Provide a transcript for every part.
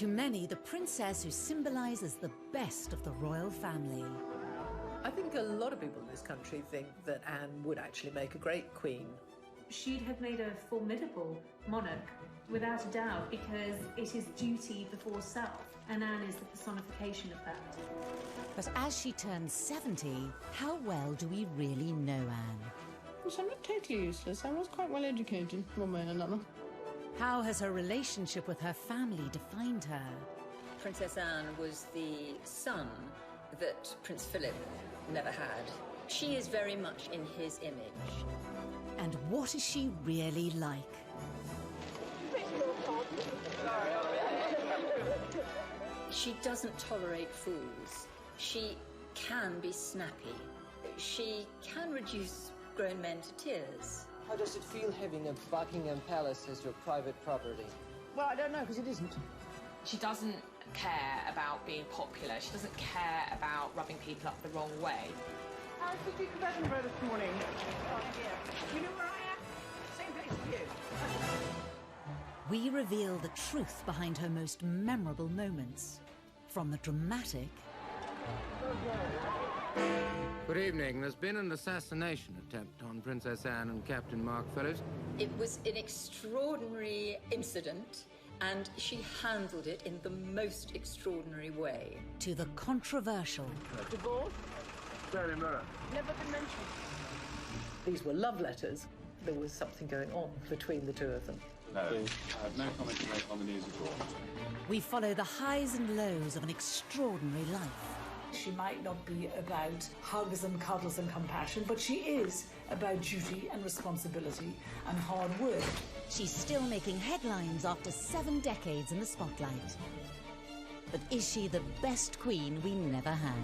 To many, the princess who symbolises the best of the royal family. I think a lot of people in this country think that Anne would actually make a great queen. She'd have made a formidable monarch, without a doubt, because it is duty before self, and Anne is the personification of that. But as she turns 70, how well do we really know Anne? Well, I'm not totally useless. I was quite well educated, one way or another. How has her relationship with her family defined her? Princess Anne was the son that Prince Philip never had. She is very much in his image. And what is she really like? She doesn't tolerate fools. She can be snappy. She can reduce grown men to tears. How does it feel having a Buckingham Palace as your private property? Well, I don't know, because it isn't. She doesn't care about being popular. She doesn't care about rubbing people up the wrong way. How's the Duke of Edinburgh this morning? Oh, dear. You know where I am? Same place as you. We reveal the truth behind her most memorable moments. From the dramatic... Good evening. There's been an assassination attempt on Princess Anne and Captain Mark Fellows. It was an extraordinary incident, and she handled it in the most extraordinary way. to the controversial. Divorce? Very mirror. Never been mentioned. These were love letters. There was something going on between the two of them. No, I have no comment to make on the news report. We follow the highs and lows of an extraordinary life. She might not be about hugs and cuddles and compassion, but she is about duty and responsibility and hard work. She's still making headlines after 7 decades in the spotlight. But is she the best queen we never had?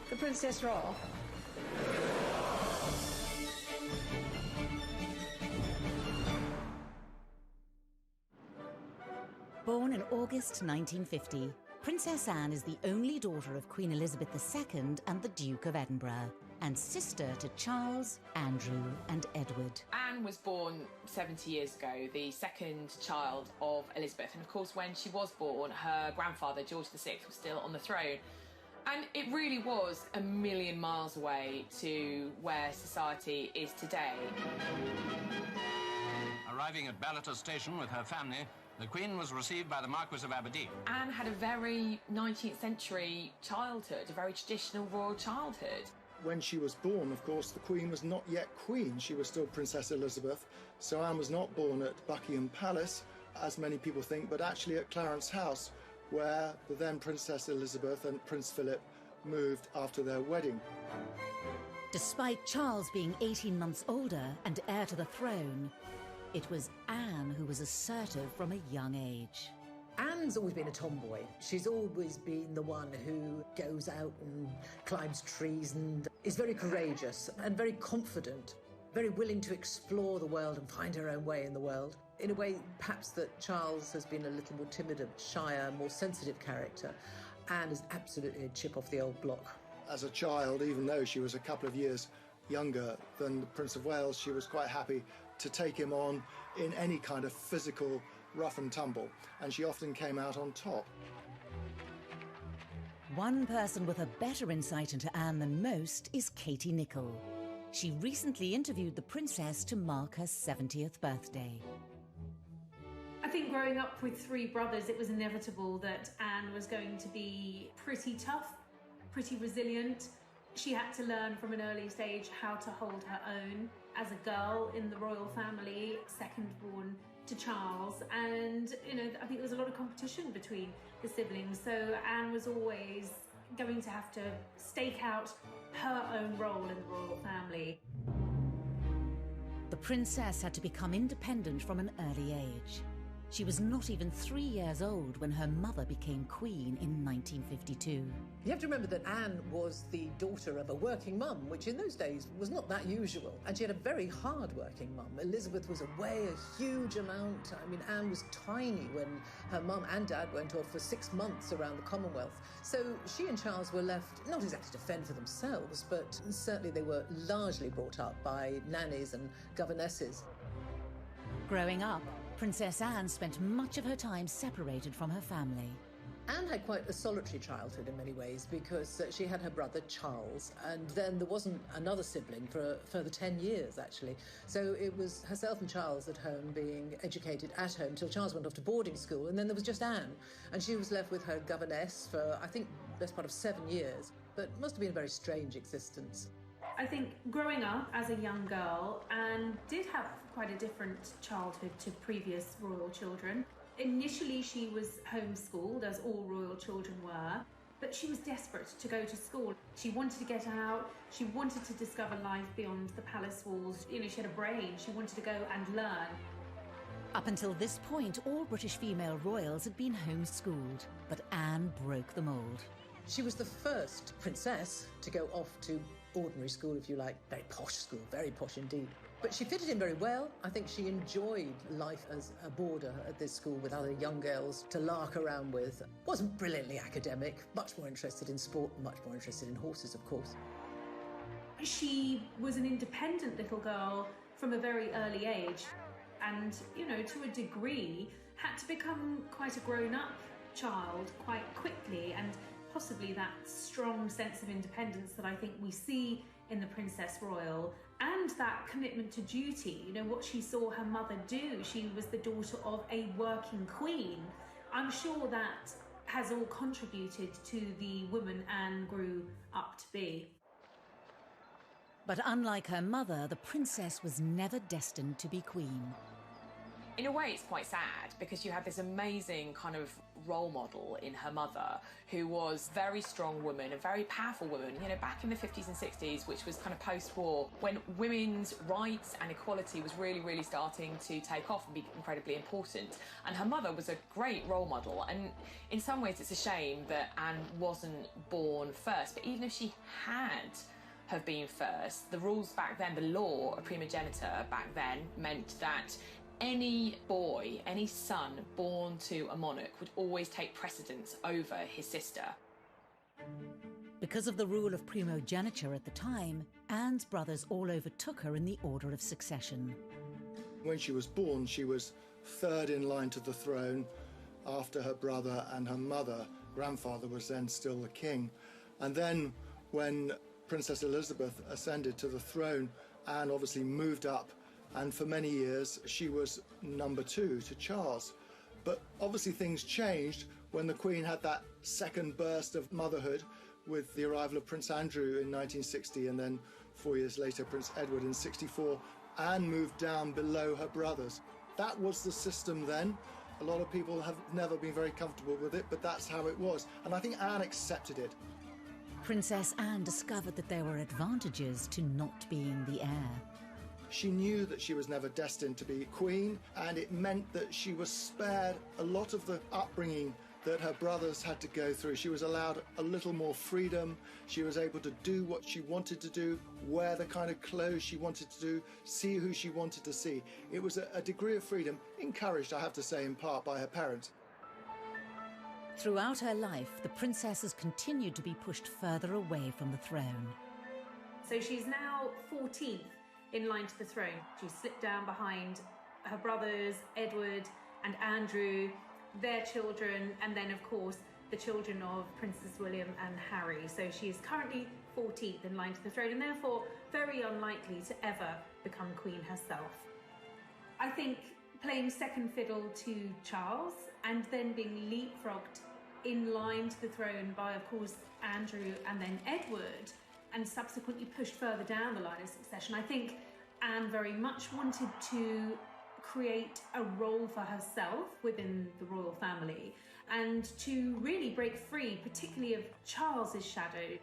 The Princess Royal. Born in August 1950, Princess Anne is the only daughter of Queen Elizabeth II and the Duke of Edinburgh, and sister to Charles, Andrew and Edward. Anne was born 70 years ago, the second child of Elizabeth. And of course, when she was born, her grandfather, George VI, was still on the throne. And it really was a million miles away to where society is today. Arriving at Ballater Station with her family, the Queen was received by the Marquis of Aberdeen. Anne had a very 19th century childhood, a very traditional royal childhood. When she was born, of course, the Queen was not yet Queen. She was still Princess Elizabeth. So Anne was not born at Buckingham Palace, as many people think, but actually at Clarence House, where the then Princess Elizabeth and Prince Philip moved after their wedding. Despite Charles being 18 months older and heir to the throne, it was Anne who was assertive from a young age. Anne's always been a tomboy. She's always been the one who goes out and climbs trees and is very courageous and very confident, very willing to explore the world and find her own way in the world. In a way, perhaps that Charles has been a little more timid, a shyer, more sensitive character. Anne is absolutely a chip off the old block. As a child, even though she was a couple of years younger than the Prince of Wales, she was quite happy to take him on in any kind of physical rough and tumble, and she often came out on top. One person with a better insight into Anne than most is Katie Nicholl. She recently interviewed the princess to mark her 70th birthday. I think growing up with 3 brothers, it was inevitable that Anne was going to be pretty tough, pretty resilient. She had to learn from an early stage how to hold her own as a girl in the royal family, second born to Charles. And, you know, I think there was a lot of competition between the siblings. So Anne was always going to have to stake out her own role in the royal family. The princess had to become independent from an early age. She was not even 3 years old when her mother became queen in 1952. You have to remember that Anne was the daughter of a working mum, which in those days was not that usual. And she had a very hard-working mum. Elizabeth was away a huge amount. I mean, Anne was tiny when her mum and dad went off for 6 months around the Commonwealth. So she and Charles were left, not exactly to fend for themselves, but certainly they were largely brought up by nannies and governesses. Growing up, Princess Anne spent much of her time separated from her family. Anne had quite a solitary childhood in many ways because she had her brother Charles, and then there wasn't another sibling for a further 10 years, actually. So it was herself and Charles at home being educated at home till Charles went off to boarding school, and then there was just Anne. And she was left with her governess for, I think, the best part of 7 years. But it must have been a very strange existence. I think growing up as a young girl, Anne did have quite a different childhood to previous royal children. Initially, she was homeschooled, as all royal children were, but she was desperate to go to school. She wanted to get out, she wanted to discover life beyond the palace walls. You know, she had a brain, she wanted to go and learn. Up until this point, all British female royals had been homeschooled, but Anne broke the mould. She was the first princess to go off to ordinary school, if you like. Very posh school, very posh indeed. But she fitted in very well. I think she enjoyed life as a boarder at this school with other young girls to lark around with. Wasn't brilliantly academic, much more interested in sport, much more interested in horses, of course. She was an independent little girl from a very early age and, you know, to a degree, had to become quite a grown-up child quite quickly, and possibly that strong sense of independence that I think we see in the Princess Royal, and that commitment to duty, you know, what she saw her mother do. She was the daughter of a working queen. I'm sure that has all contributed to the woman Anne grew up to be. But unlike her mother, the princess was never destined to be queen. In a way, it's quite sad because you have this amazing kind of role model in her mother who was a very strong woman, a very powerful woman, you know, back in the 50s and 60s, which was kind of post-war, when women's rights and equality was really, really starting to take off and be incredibly important. And her mother was a great role model. And in some ways, it's a shame that Anne wasn't born first. But even if she had have been first, the rules back then, the law of primogeniture back then meant that any boy, any son born to a monarch would always take precedence over his sister. Because of the rule of primogeniture at the time, Anne's brothers all overtook her in the order of succession. When she was born, she was third in line to the throne after her brother and her mother. Grandfather was then still the king. And then when Princess Elizabeth ascended to the throne, Anne obviously moved up, and for many years she was number 2 to Charles. But obviously things changed when the Queen had that second burst of motherhood with the arrival of Prince Andrew in 1960, and then 4 years later Prince Edward in 64. Anne moved down below her brothers. That was the system then. A lot of people have never been very comfortable with it, but that's how it was. And I think Anne accepted it. Princess Anne discovered that there were advantages to not being the heir. She knew that she was never destined to be queen, and it meant that she was spared a lot of the upbringing that her brothers had to go through. She was allowed a little more freedom. She was able to do what she wanted to do, wear the kind of clothes she wanted to do, see who she wanted to see. It was a degree of freedom, encouraged, I have to say, in part by her parents. Throughout her life, the princess has continued to be pushed further away from the throne. So she's now 14th in line to the throne. She slipped down behind her brothers, Edward and Andrew, their children, and then, of course, the children of Princes William and Harry. So she is currently 14th in line to the throne, and therefore very unlikely to ever become queen herself. I think playing second fiddle to Charles and then being leapfrogged in line to the throne by, of course, Andrew and then Edward, and subsequently pushed further down the line of succession. I think Anne very much wanted to create a role for herself within the royal family and to really break free, particularly of Charles's shadow.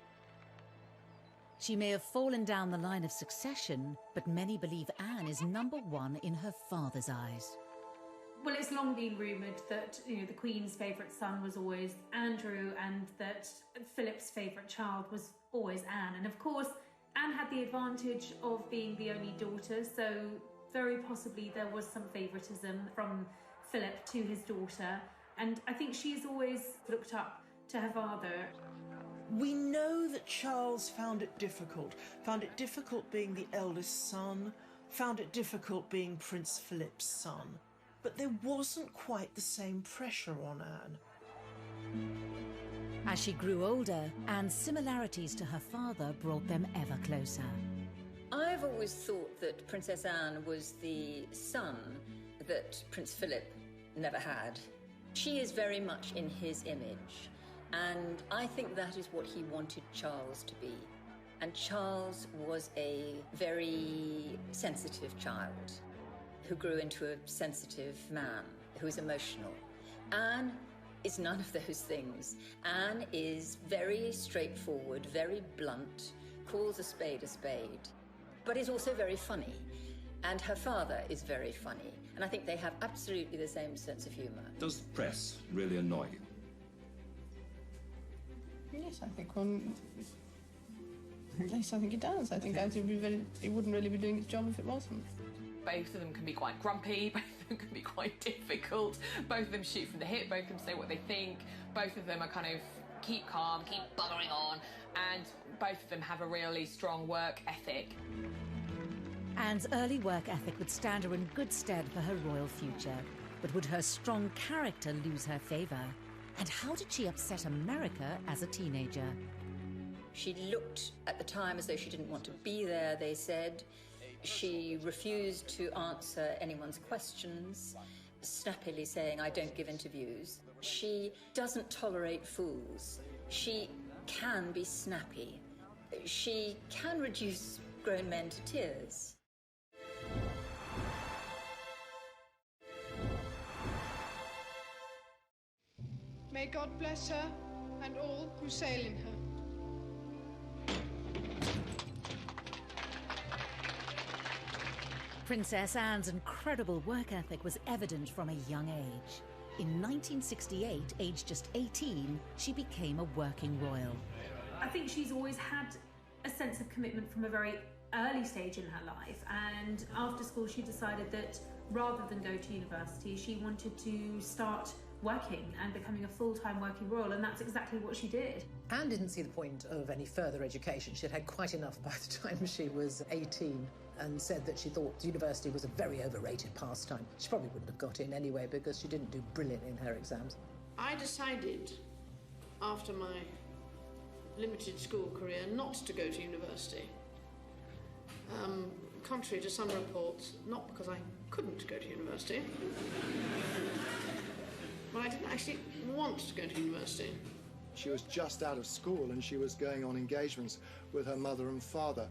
She may have fallen down the line of succession, but many believe Anne is number 1 in her father's eyes. Well, it's long been rumoured that, you know, the Queen's favourite son was always Andrew and that Philip's favourite child was always Anne. And of course, Anne had the advantage of being the only daughter, so very possibly there was some favouritism from Philip to his daughter. And I think she's always looked up to her father. We know that Charles found it difficult being the eldest son, found it difficult being Prince Philip's son. But there wasn't quite the same pressure on Anne. As she grew older, Anne's similarities to her father brought them ever closer. I've always thought that Princess Anne was the son that Prince Philip never had. She is very much in his image, and I think that is what he wanted Charles to be. And Charles was a very sensitive child who grew into a sensitive man who is emotional. Anne is none of those things. Anne is very straightforward, very blunt, calls a spade, but is also very funny. And her father is very funny. And I think they have absolutely the same sense of humour. Does the press really annoy you? Yes, I think yes, I think it does. I think it wouldn't really be doing its job if it wasn't. Both of them can be quite grumpy, both of them can be quite difficult, both of them shoot from the hip, both of them say what they think, both of them are kind of keep calm, keep buggering on, and both of them have a really strong work ethic. Anne's early work ethic would stand her in good stead for her royal future, but would her strong character lose her favour? And how did she upset America as a teenager? She looked at the time as though she didn't want to be there, they said. She refused to answer anyone's questions, snappily saying, "I don't give interviews." She doesn't tolerate fools. She can be snappy. She can reduce grown men to tears. May God bless her and all who sail in her. Princess Anne's incredible work ethic was evident from a young age. In 1968, aged just 18, she became a working royal. I think she's always had a sense of commitment from a very early stage in her life, and after school she decided that rather than go to university, she wanted to start working and becoming a full-time working royal, and that's exactly what she did. Anne didn't see the point of any further education. She'd had quite enough by the time she was 18, and said that she thought university was a very overrated pastime. She probably wouldn't have got in anyway because she didn't do brilliant in her exams. I decided, after my limited school career, not to go to university. Contrary to some reports, not because I couldn't go to university, but I didn't actually want to go to university. She was just out of school and she was going on engagements with her mother and father.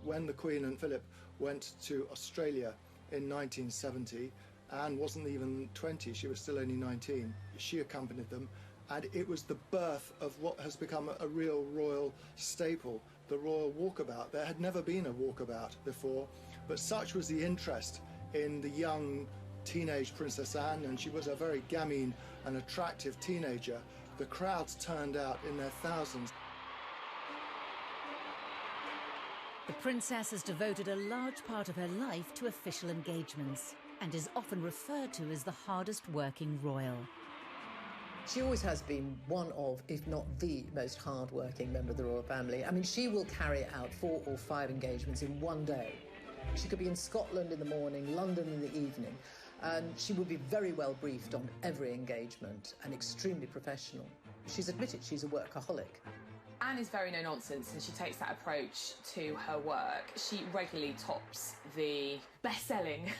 When the Queen and Philip went to Australia in 1970, Anne wasn't even 20, she was still only 19. She accompanied them, and it was the birth of what has become a real royal staple, the royal walkabout. There had never been a walkabout before, but such was the interest in the young teenage Princess Anne, and she was a very gamine and attractive teenager. The crowds turned out in their thousands. The princess has devoted a large part of her life to official engagements and is often referred to as the hardest working royal. She always has been one of, if not the most hard-working member of the royal family. I mean, she will carry out 4 or 5 engagements in one day. She could be in Scotland in the morning, London in the evening, and she will be very well briefed on every engagement and extremely professional. She's admitted she's a workaholic. Anne is very no-nonsense, and she takes that approach to her work. She regularly tops the best-selling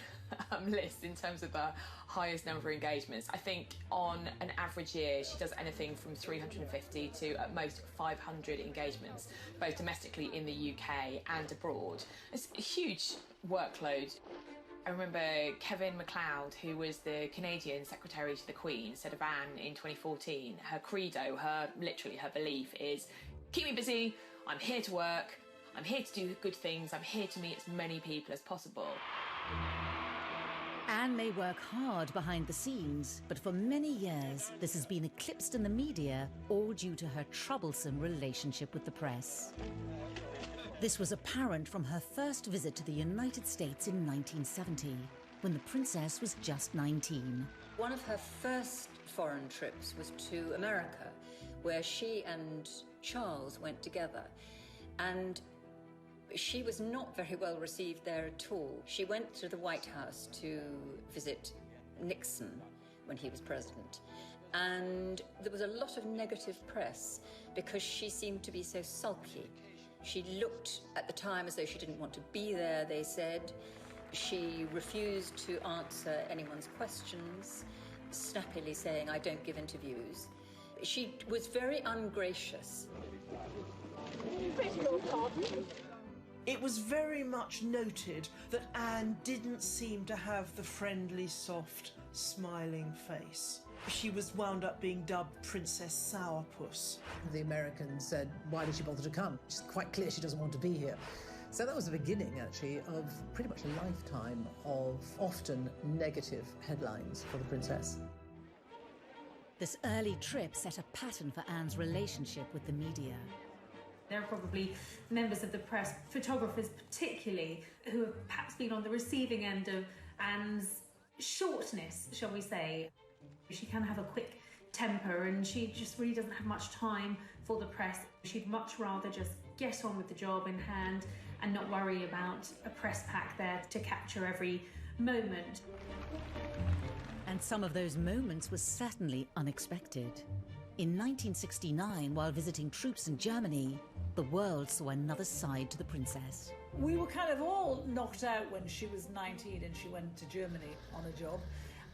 list in terms of the highest number of engagements. I think on an average year, she does anything from 350 to at most 500 engagements, both domestically in the UK and abroad. It's a huge workload. I remember Kevin MacLeod, who was the Canadian Secretary to the Queen, said of Anne in 2014, her credo, literally her belief is, keep me busy, I'm here to work, I'm here to do good things, I'm here to meet as many people as possible. Anne may work hard behind the scenes, but for many years this has been eclipsed in the media, all due to her troublesome relationship with the press. This was apparent from her first visit to the United States in 1970, when the princess was just 19. One of her first foreign trips was to America, where she and Charles went together, and she was not very well received there at all. She went to the White House to visit Nixon when he was president, and There was a lot of negative press because she seemed to be so sulky. She looked at the time as though she didn't want to be there, they said. She refused to answer anyone's questions, snappily saying, "I don't give interviews." She was very ungracious. It was very much noted that Anne didn't seem to have the friendly, soft, smiling face. She was wound up being dubbed Princess Sourpuss. The Americans said, why did she bother to come? It's quite clear she doesn't want to be here. So that was the beginning, actually, of pretty much a lifetime of often negative headlines for the princess. This early trip set a pattern for Anne's relationship with the media. There are probably members of the press, photographers particularly, who have perhaps been on the receiving end of Anne's shortness, shall we say. She can have a quick temper and she just really doesn't have much time for the press. She'd much rather just get on with the job in hand and not worry about a press pack there to capture every moment. And some of those moments were certainly unexpected. In 1969, while visiting troops in Germany, the world saw another side to the princess. We were kind of all knocked out when she was 19 and she went to Germany on a job.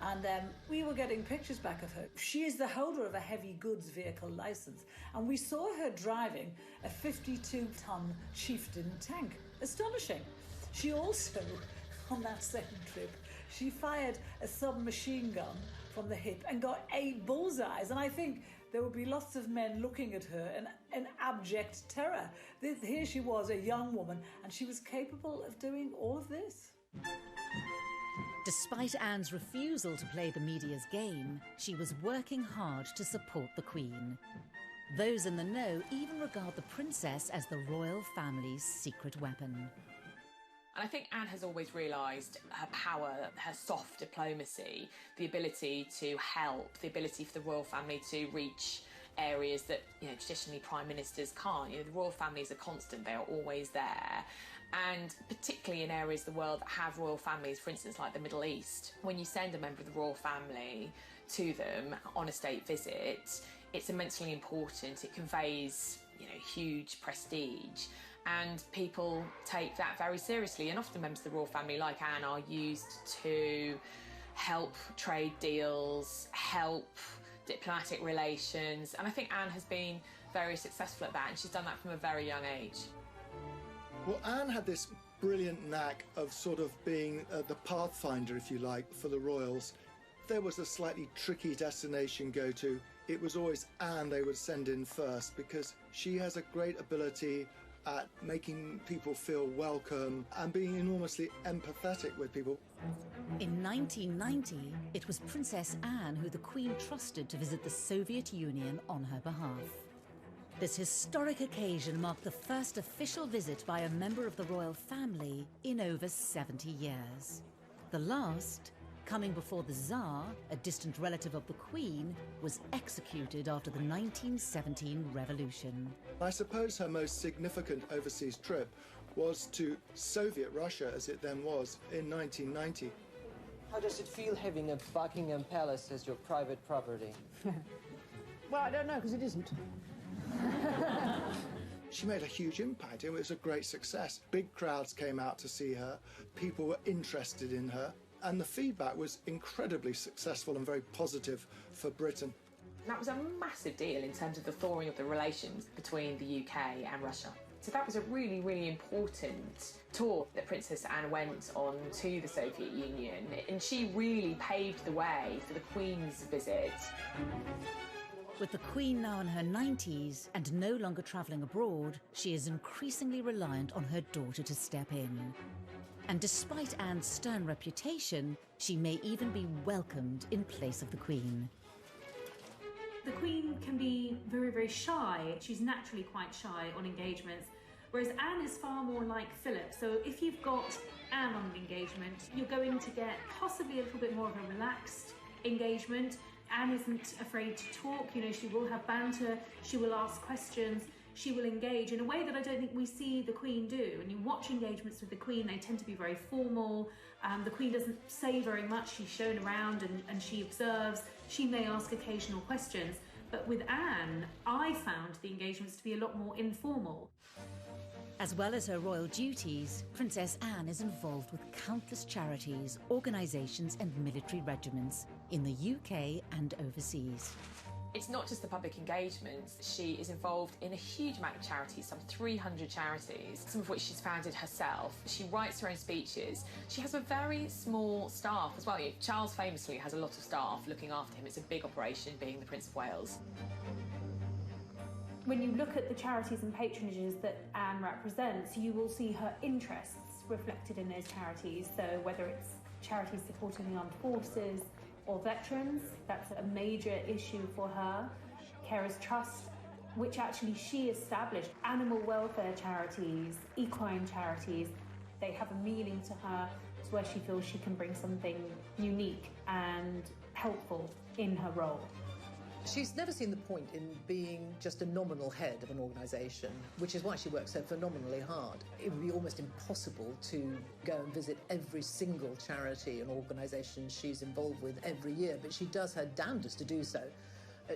And we were getting pictures back of her. She is the holder of a heavy goods vehicle licence, and we saw her driving a 52-ton Chieftain tank. Astonishing. She also, on that second trip, she fired a submachine gun from the hip and got 8 bullseyes. And I think there would be lots of men looking at her in abject terror. Here she was, a young woman, and she was capable of doing all of this. Despite Anne's refusal to play the media's game, she was working hard to support the Queen. Those in the know even regard the princess as the royal family's secret weapon. And I think Anne has always realised her power, her soft diplomacy, the ability to help, the ability for the royal family to reach areas that, traditionally prime ministers can't. The royal family is a constant, they are always there. And particularly in areas of the world that have royal families, for instance, like the Middle East, when you send a member of the royal family to them on a state visit, it's immensely important. It conveys, huge prestige. And people take that very seriously. And often members of the royal family, like Anne, are used to help trade deals, help diplomatic relations. And I think Anne has been very successful at that, and she's done that from a very young age. Well, Anne had this brilliant knack of sort of being the pathfinder, if you like, for the royals. If there was a slightly tricky destination go to, it was always Anne they would send in first, because she has a great ability at making people feel welcome and being enormously empathetic with people. In 1990, it was Princess Anne who the Queen trusted to visit the Soviet Union on her behalf. This historic occasion marked the first official visit by a member of the royal family in over 70 years. The last, coming before the Tsar, a distant relative of the Queen, was executed after the 1917 revolution. I suppose her most significant overseas trip was to Soviet Russia, as it then was, in 1990. How does it feel having a Buckingham Palace as your private property? Well, I don't know, because it isn't. She made a huge impact. It was a great success. Big crowds came out to see her. People were interested in her. And the feedback was incredibly successful and very positive for Britain. That was a massive deal in terms of the thawing of the relations between the UK and Russia. So that was a really, really important tour that Princess Anne went on to the Soviet Union. And she really paved the way for the Queen's visit. With the Queen now in her 90s and no longer travelling abroad, she is increasingly reliant on her daughter to step in. And despite Anne's stern reputation, she may even be welcomed in place of the Queen. The Queen can be very, very shy. She's naturally quite shy on engagements, whereas Anne is far more like Philip. So if you've got Anne on an engagement, you're going to get possibly a little bit more of a relaxed engagement. Anne isn't afraid to talk, she will have banter, she will ask questions, she will engage in a way that I don't think we see the Queen do. When you watch engagements with the Queen, they tend to be very formal. The Queen doesn't say very much, she's shown around and she observes. She may ask occasional questions, But with Anne, I found the engagements to be a lot more informal. As well as her royal duties, Princess Anne is involved with countless charities, organisations and military regiments in the UK and overseas. It's not just the public engagements. She is involved in a huge amount of charities, some 300 charities, some of which she's founded herself. She writes her own speeches. She has a very small staff as well. Charles famously has a lot of staff looking after him. It's a big operation, being the Prince of Wales. When you look at the charities and patronages that Anne represents, you will see her interests reflected in those charities. So whether it's charities supporting the armed forces or veterans, that's a major issue for her. Carers Trust, which actually she established. Animal welfare charities, equine charities, they have a meaning to her. It's where she feels she can bring something unique and helpful in her role. She's never seen the point in being just a nominal head of an organisation, which is why she works so phenomenally hard. It would be almost impossible to go and visit every single charity and organisation she's involved with every year, but she does her damnedest to do so.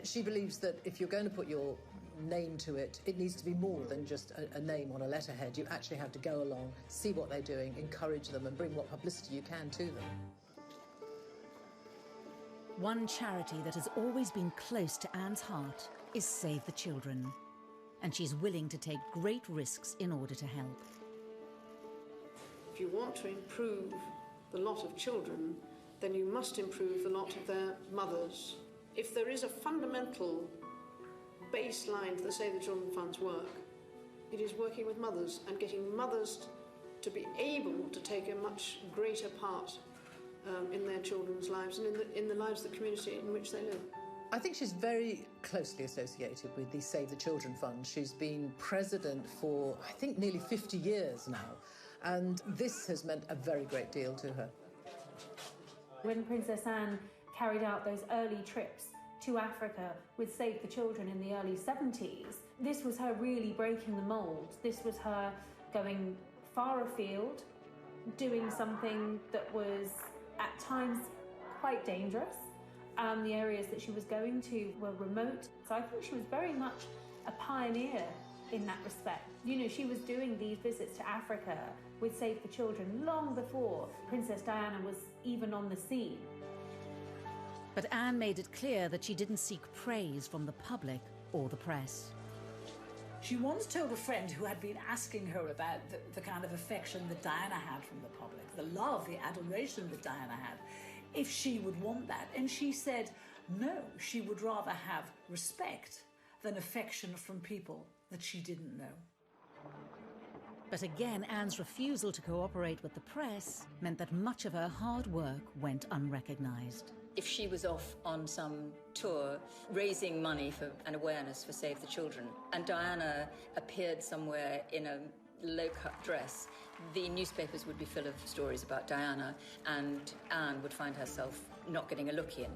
She believes that if you're going to put your name to it, it needs to be more than just a name on a letterhead. You actually have to go along, see what they're doing, encourage them and bring what publicity you can to them. One charity that has always been close to Anne's heart is Save the Children, and she's willing to take great risks in order to help. If you want to improve the lot of children, then you must improve the lot of their mothers. If there is a fundamental baseline to the Save the Children Fund's work, it is working with mothers and getting mothers to be able to take a much greater part in their children's lives and in the lives of the community in which they live. I think she's very closely associated with the Save the Children Fund. She's been president for, I think, nearly 50 years now, and this has meant a very great deal to her. When Princess Anne carried out those early trips to Africa with Save the Children in the early 70s, this was her really breaking the mould. This was her going far afield, doing something that was at times quite dangerous. The areas that she was going to were remote. So I think she was very much a pioneer in that respect. You know, she was doing these visits to Africa with Save the Children long before Princess Diana was even on the scene. But Anne made it clear that she didn't seek praise from the public or the press. She once told a friend who had been asking her about the kind of affection that Diana had from the public, the love, the adoration that Diana had, if she would want that. And she said, no, she would rather have respect than affection from people that she didn't know. But again, Anne's refusal to cooperate with the press meant that much of her hard work went unrecognised. If she was off on some tour raising money for and awareness for Save the Children, and Diana appeared somewhere in a low-cut dress, the newspapers would be full of stories about Diana, and Anne would find herself not getting a look in.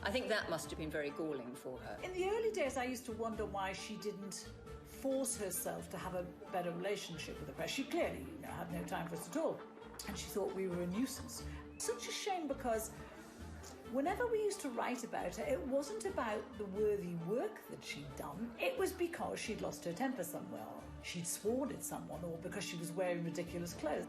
I think that must have been very galling for her. In the early days, I used to wonder why she didn't force herself to have a better relationship with the press. She clearly, had no time for us at all, and she thought we were a nuisance. Such a shame, because whenever we used to write about her, it wasn't about the worthy work that she'd done. It was because she'd lost her temper somewhere, or she'd sworn at someone, or because she was wearing ridiculous clothes.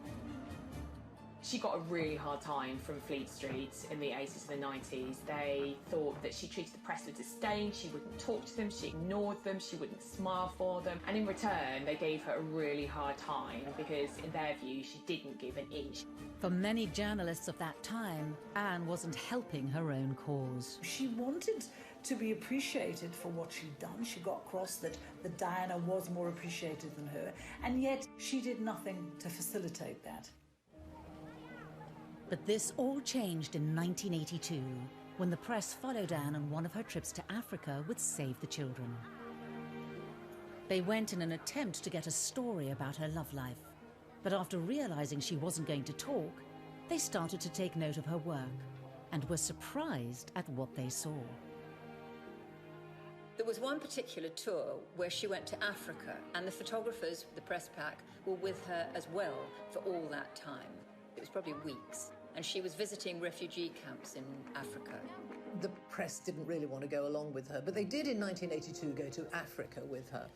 She got a really hard time from Fleet Street in the 80s and the 90s. They thought that she treated the press with disdain, she wouldn't talk to them, she ignored them, she wouldn't smile for them. And in return, they gave her a really hard time because, in their view, she didn't give an inch. For many journalists of that time, Anne wasn't helping her own cause. She wanted to be appreciated for what she'd done. She got across that Diana was more appreciated than her, and yet she did nothing to facilitate that. But this all changed in 1982, when the press followed Anne on one of her trips to Africa with Save the Children. They went in an attempt to get a story about her love life, but after realising she wasn't going to talk, they started to take note of her work and were surprised at what they saw. There was one particular tour where she went to Africa, and the photographers, the press pack, were with her as well for all that time. It was probably weeks, and she was visiting refugee camps in Africa. The press didn't really want to go along with her, but they did in 1982 go to Africa with her.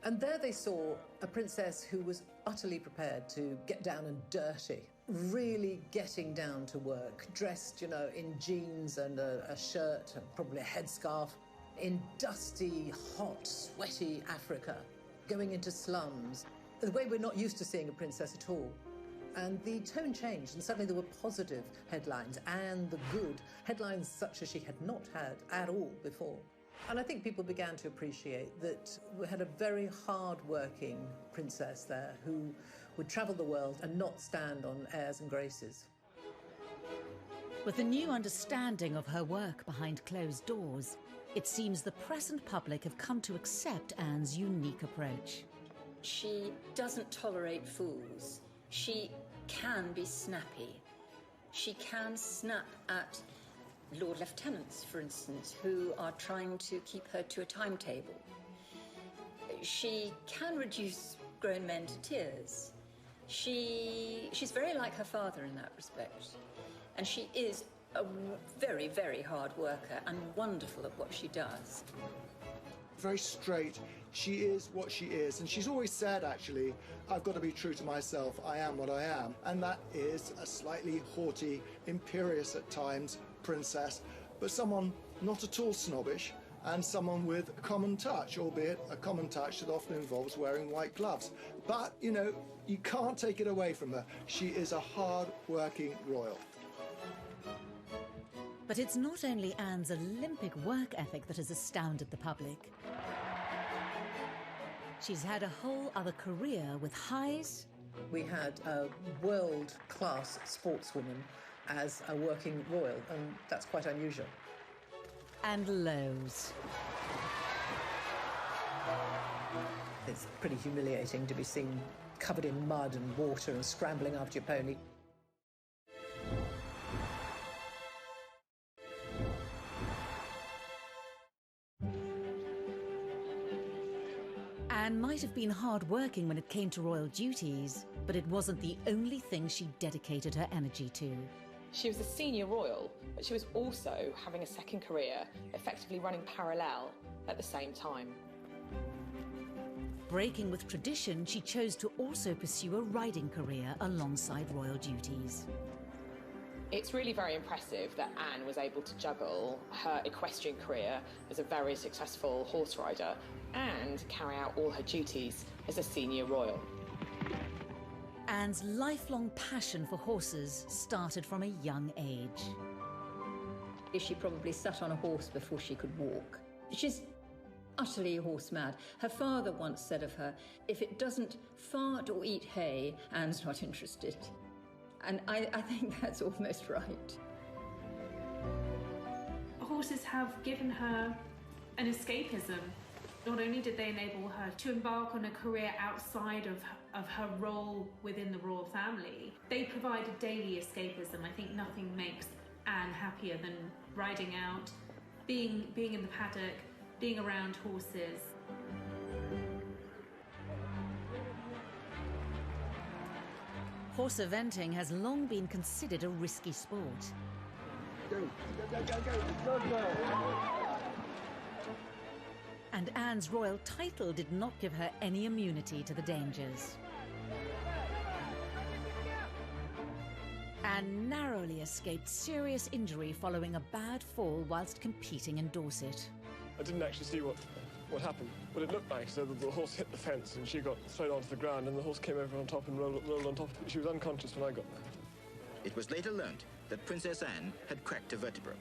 And there they saw a princess who was utterly prepared to get down and dirty, really getting down to work, dressed, you know, in jeans and a shirt and probably a headscarf, in dusty, hot, sweaty Africa, going into slums, the way we're not used to seeing a princess at all. And the tone changed, and suddenly there were positive headlines, and the good headlines such as she had not had at all before. And I think people began to appreciate that we had a very hard-working princess there who would travel the world and not stand on airs and graces. With a new understanding of her work behind closed doors, it seems the press and public have come to accept Anne's unique approach. She doesn't tolerate fools. She can be snappy. She can snap at Lord Lieutenants, for instance, who are trying to keep her to a timetable. She can reduce grown men to tears. She's very like her father in that respect. And she is a very, very hard worker and wonderful at what she does. Very straight. She is what she is. And she's always said, actually, I've got to be true to myself. I am what I am. And that is a slightly haughty, imperious at times princess, but someone not at all snobbish, and someone with a common touch, albeit a common touch that often involves wearing white gloves. But, you know, you can't take it away from her. She is a hard-working royal. But it's not only Anne's Olympic work ethic that has astounded the public. She's had a whole other career with highs. We had a world-class sportswoman as a working royal, and that's quite unusual. And lows. It's pretty humiliating to be seen covered in mud and water and scrambling after your pony. Anne might have been hard-working when it came to royal duties, but it wasn't the only thing she dedicated her energy to. She was a senior royal, but she was also having a second career, effectively running parallel at the same time. Breaking with tradition, she chose to also pursue a riding career alongside royal duties. It's really very impressive that Anne was able to juggle her equestrian career as a very successful horse rider and carry out all her duties as a senior royal. Anne's lifelong passion for horses started from a young age. She probably sat on a horse before she could walk. She's utterly horse mad. Her father once said of her, if it doesn't fart or eat hay, Anne's not interested. And I think that's almost right. Horses have given her an escapism. Not only did they enable her to embark on a career outside of her role within the royal family, they provided daily escapism. I think nothing makes Anne happier than riding out, being in the paddock, being around horses. Horse eventing has long been considered a risky sport. Go. And Anne's royal title did not give her any immunity to the dangers. Anne narrowly escaped serious injury following a bad fall whilst competing in Dorset. I didn't actually see what happened, but it looked like so that the horse hit the fence and she got thrown onto the ground and the horse came over on top and rolled on top. She was unconscious when I got there. It was later learned that Princess Anne had cracked a vertebra.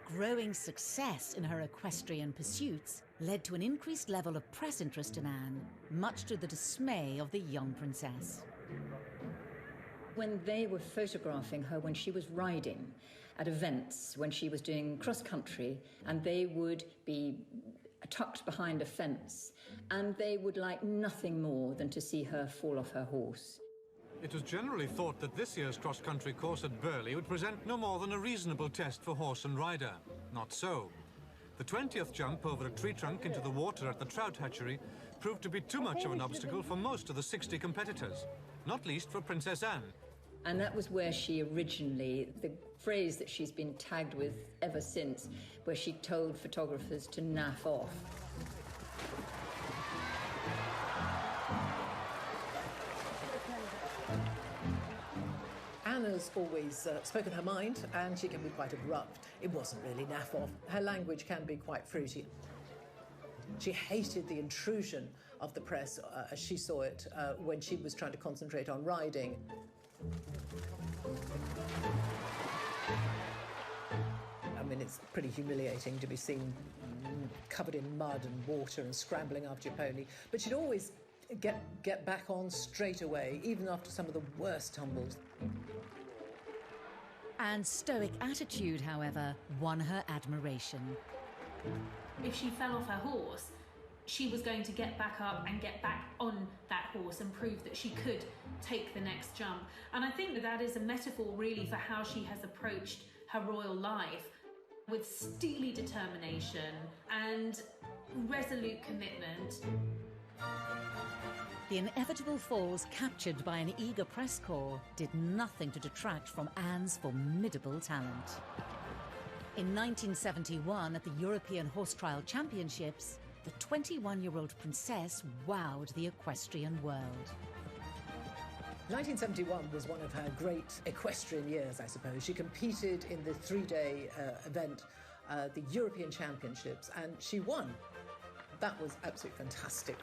Growing success in her equestrian pursuits led to an increased level of press interest in Anne, much to the dismay of the young princess. When they were photographing her when she was riding at events, when she was doing cross-country, and they would be tucked behind a fence, and they would like nothing more than to see her fall off her horse. It was generally thought that this year's cross-country course at Burghley would present no more than a reasonable test for horse and rider. Not so. The 20th jump over a tree trunk into the water at the trout hatchery proved to be too much of an obstacle for most of the 60 competitors. not least for Princess Anne. And that was where she originally, the phrase that she's been tagged with ever since, where she told photographers to naff off. Anna's always spoken her mind, and she can be quite abrupt. It wasn't really naff off. Her language can be quite fruity. She hated the intrusion of the press, as she saw it, when she was trying to concentrate on riding. I mean, it's pretty humiliating to be seen covered in mud and water and scrambling after your pony. But she'd always get back on straight away, even after some of the worst tumbles. Anne's stoic attitude, however, won her admiration. If she fell off her horse, she was going to get back up and get back on that horse and prove that she could take the next jump. And I think that is a metaphor really for how she has approached her royal life, with steely determination and resolute commitment. The inevitable falls captured by an eager press corps did nothing to detract from Anne's formidable talent. In 1971, at the European Horse Trial Championships, the 21-year-old princess wowed the equestrian world. 1971 was one of her great equestrian years, I suppose. She competed in the three-day event, the European Championships, and she won. That was absolutely fantastic.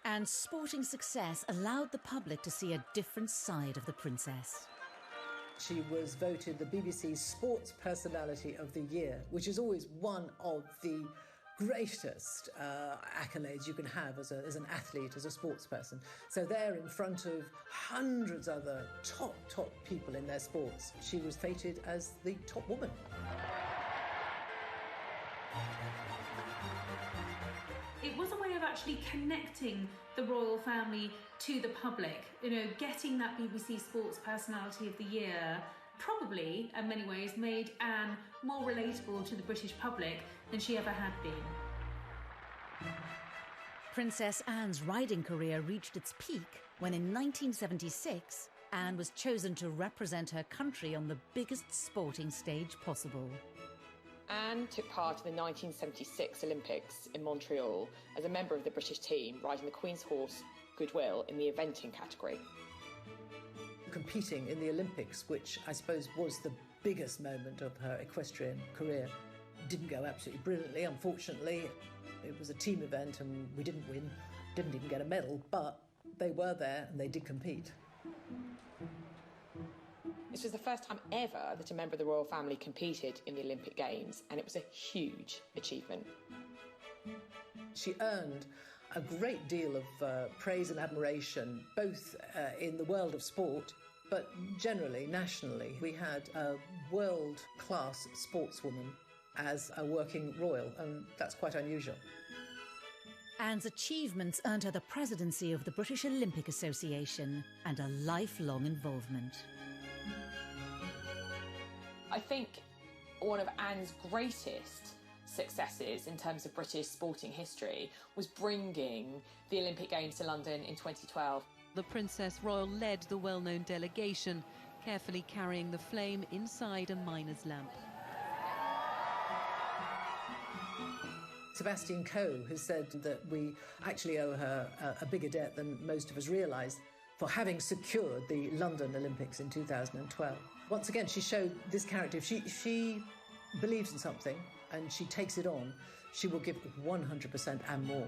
Anne's sporting success allowed the public to see a different side of the princess. She was voted the BBC's Sports Personality of the Year, which is always one of the greatest accolades you can have as an athlete, as a sports person. So there, in front of hundreds of other top people in their sports, she was fated as the top woman. It was a way of actually connecting the royal family to the public. You know, getting that BBC Sports Personality of the Year probably, in many ways, made Anne more relatable to the British public than she ever had been. Princess Anne's riding career reached its peak when in 1976, Anne was chosen to represent her country on the biggest sporting stage possible. Anne took part in the 1976 Olympics in Montreal as a member of the British team, riding the Queen's horse, Goodwill, in the eventing category. Competing in the Olympics, which I suppose was the biggest moment of her equestrian career, didn't go absolutely brilliantly, unfortunately. It was a team event and we didn't win, didn't even get a medal, but they were there and they did compete. This was the first time ever that a member of the royal family competed in the Olympic Games, and it was a huge achievement. She earned a great deal of praise and admiration, both in the world of sport, but generally, nationally. We had a world-class sportswoman as a working royal, and that's quite unusual. Anne's achievements earned her the presidency of the British Olympic Association and a lifelong involvement. I think one of Anne's greatest successes in terms of British sporting history was bringing the Olympic Games to London in 2012. The Princess Royal led the well-known delegation, carefully carrying the flame inside a miner's lamp. Sebastian Coe has said that we actually owe her a bigger debt than most of us realise for having secured the London Olympics in 2012. Once again, she showed this character. If she believes in something and she takes it on, she will give 100% and more.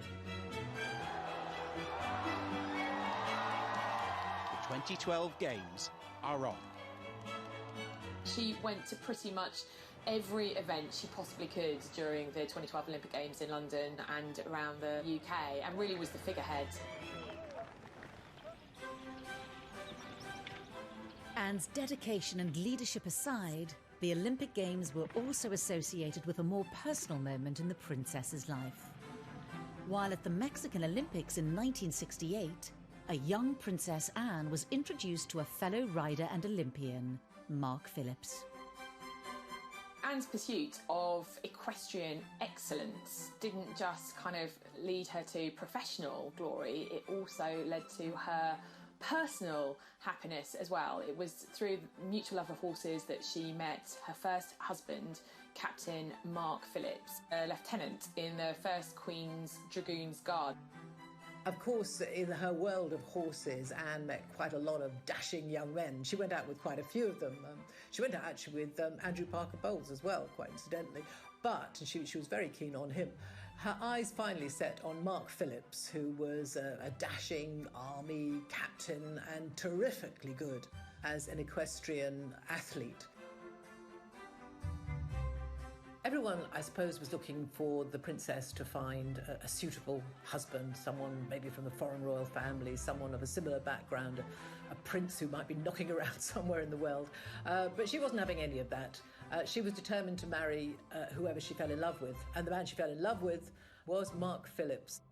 The 2012 Games are on. She went to pretty much every event she possibly could during the 2012 Olympic Games in London and around the UK, and really was the figurehead. Anne's dedication and leadership aside, the Olympic Games were also associated with a more personal moment in the princess's life. While at the Mexican Olympics in 1968, a young Princess Anne was introduced to a fellow rider and Olympian, Mark Phillips. Anne's pursuit of equestrian excellence didn't just kind of lead her to professional glory, it also led to her personal happiness as well. It was through mutual love of horses that she met her first husband, Captain Mark Phillips, a lieutenant in the 1st Queen's Dragoons Guard. Of course, in her world of horses, Anne met quite a lot of dashing young men. She went out with quite a few of them. She went out actually with Andrew Parker Bowles as well, quite incidentally. But she was very keen on him. Her eyes finally set on Mark Phillips, who was a dashing army captain and terrifically good as an equestrian athlete. Everyone, I suppose, was looking for the princess to find a suitable husband, someone maybe from the foreign royal family, someone of a similar background, a prince who might be knocking around somewhere in the world. But she wasn't having any of that. She was determined to marry whoever she fell in love with, and the man she fell in love with was Mark Phillips.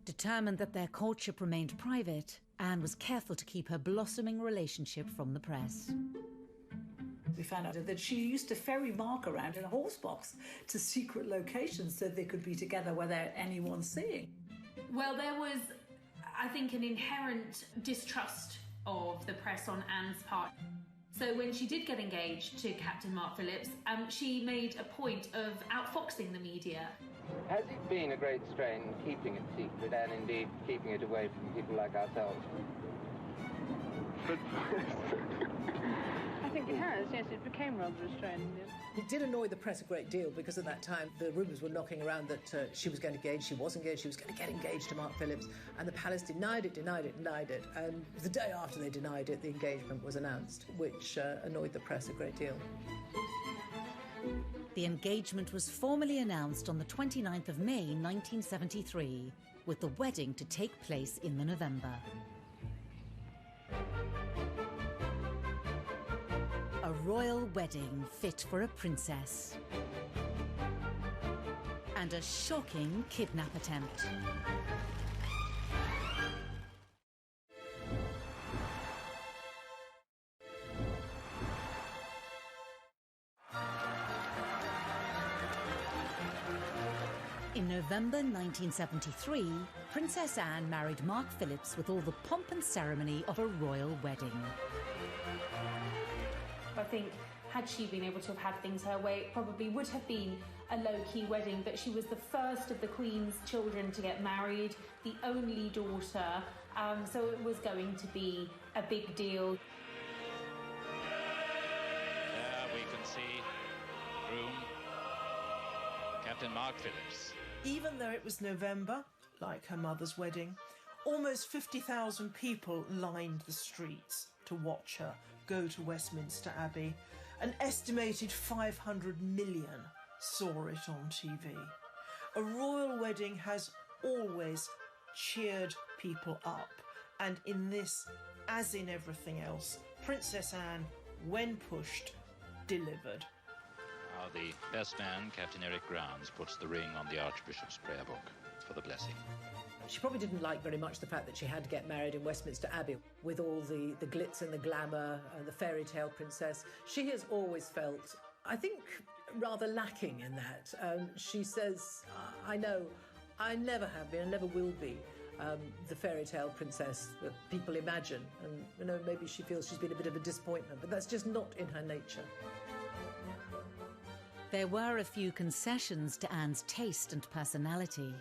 Determined that their courtship remained private, Anne was careful to keep her blossoming relationship from the press. We found out that she used to ferry Mark around in a horse box to secret locations so they could be together without anyone seeing. Well, there was, I think, an inherent distrust of the press on Anne's part. So when she did get engaged to Captain Mark Phillips, she made a point of outfoxing the media. Has it been a great strain keeping it secret and indeed keeping it away from people like ourselves? I think it has, yes, it became rather restrained. Yes. It did annoy the press a great deal because at that time the rumours were knocking around that she was going to engage, she was engaged, she was going to get engaged to Mark Phillips, and the palace denied it. And the day after they denied it, the engagement was announced, which annoyed the press a great deal. The engagement was formally announced on the 29th of May 1973, with the wedding to take place in the November. A royal wedding fit for a princess. And a shocking kidnap attempt. In November 1973, Princess Anne married Mark Phillips with all the pomp and ceremony of a royal wedding. I think had she been able to have had things her way, it probably would have been a low-key wedding, but she was the first of the Queen's children to get married, the only daughter, so it was going to be a big deal. There we can see groom Captain Mark Phillips. Even though it was November, like her mother's wedding, almost 50,000 people lined the streets to watch her go to Westminster Abbey. An estimated 500 million saw it on TV. A royal wedding has always cheered people up, and in this, as in everything else, Princess Anne, when pushed, delivered. Now the best man, Captain Eric Grounds, puts the ring on the Archbishop's prayer book for the blessing. She probably didn't like very much the fact that she had to get married in Westminster Abbey with all the glitz and the glamour and the fairy tale princess. She has always felt, I think, rather lacking in that. She says, I know, I never have been and never will be the fairy tale princess that people imagine. And, you know, maybe she feels she's been a bit of a disappointment, but that's just not in her nature. There were a few concessions to Anne's taste and personality.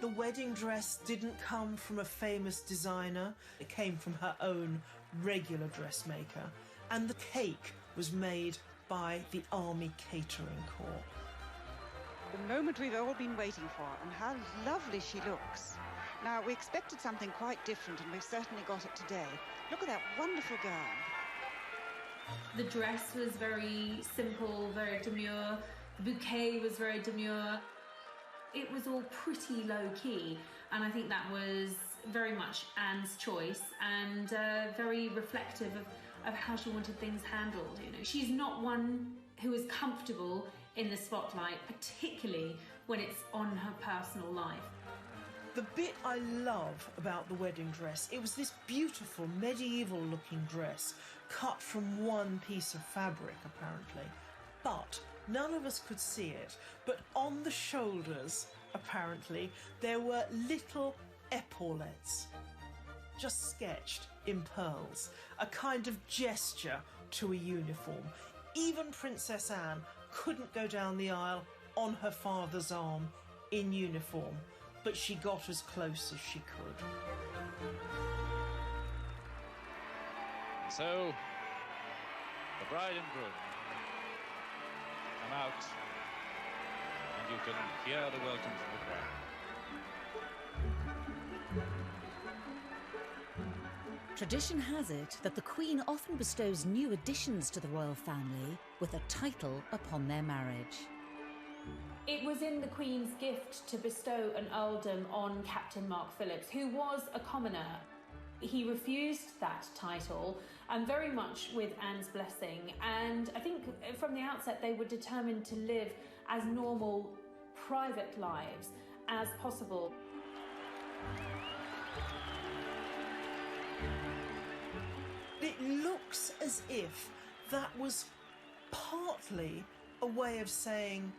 The wedding dress didn't come from a famous designer. It came from her own regular dressmaker. And the cake was made by the Army Catering Corps. The moment we've all been waiting for, and how lovely she looks. Now, we expected something quite different, and we've certainly got it today. Look at that wonderful gown. The dress was very simple, very demure. The bouquet was very demure. It was all pretty low-key, and I think that was very much Anne's choice and very reflective of how she wanted things handled. You know, she's not one who is comfortable in the spotlight, particularly when it's on her personal life. The bit I love about the wedding dress, it was this beautiful medieval-looking dress cut from one piece of fabric, apparently. But none of us could see it. But on the shoulders, apparently, there were little epaulettes, just sketched in pearls, a kind of gesture to a uniform. Even Princess Anne couldn't go down the aisle on her father's arm in uniform, but she got as close as she could. And so, the bride and groom come out, and you can hear the welcome from the crowd. Tradition has it that the Queen often bestows new additions to the royal family with a title upon their marriage. It was in the Queen's gift to bestow an earldom on Captain Mark Phillips, who was a commoner. He refused that title, and very much with Anne's blessing, and I think from the outset they were determined to live as normal, private lives as possible. It looks as if that was partly a way of saying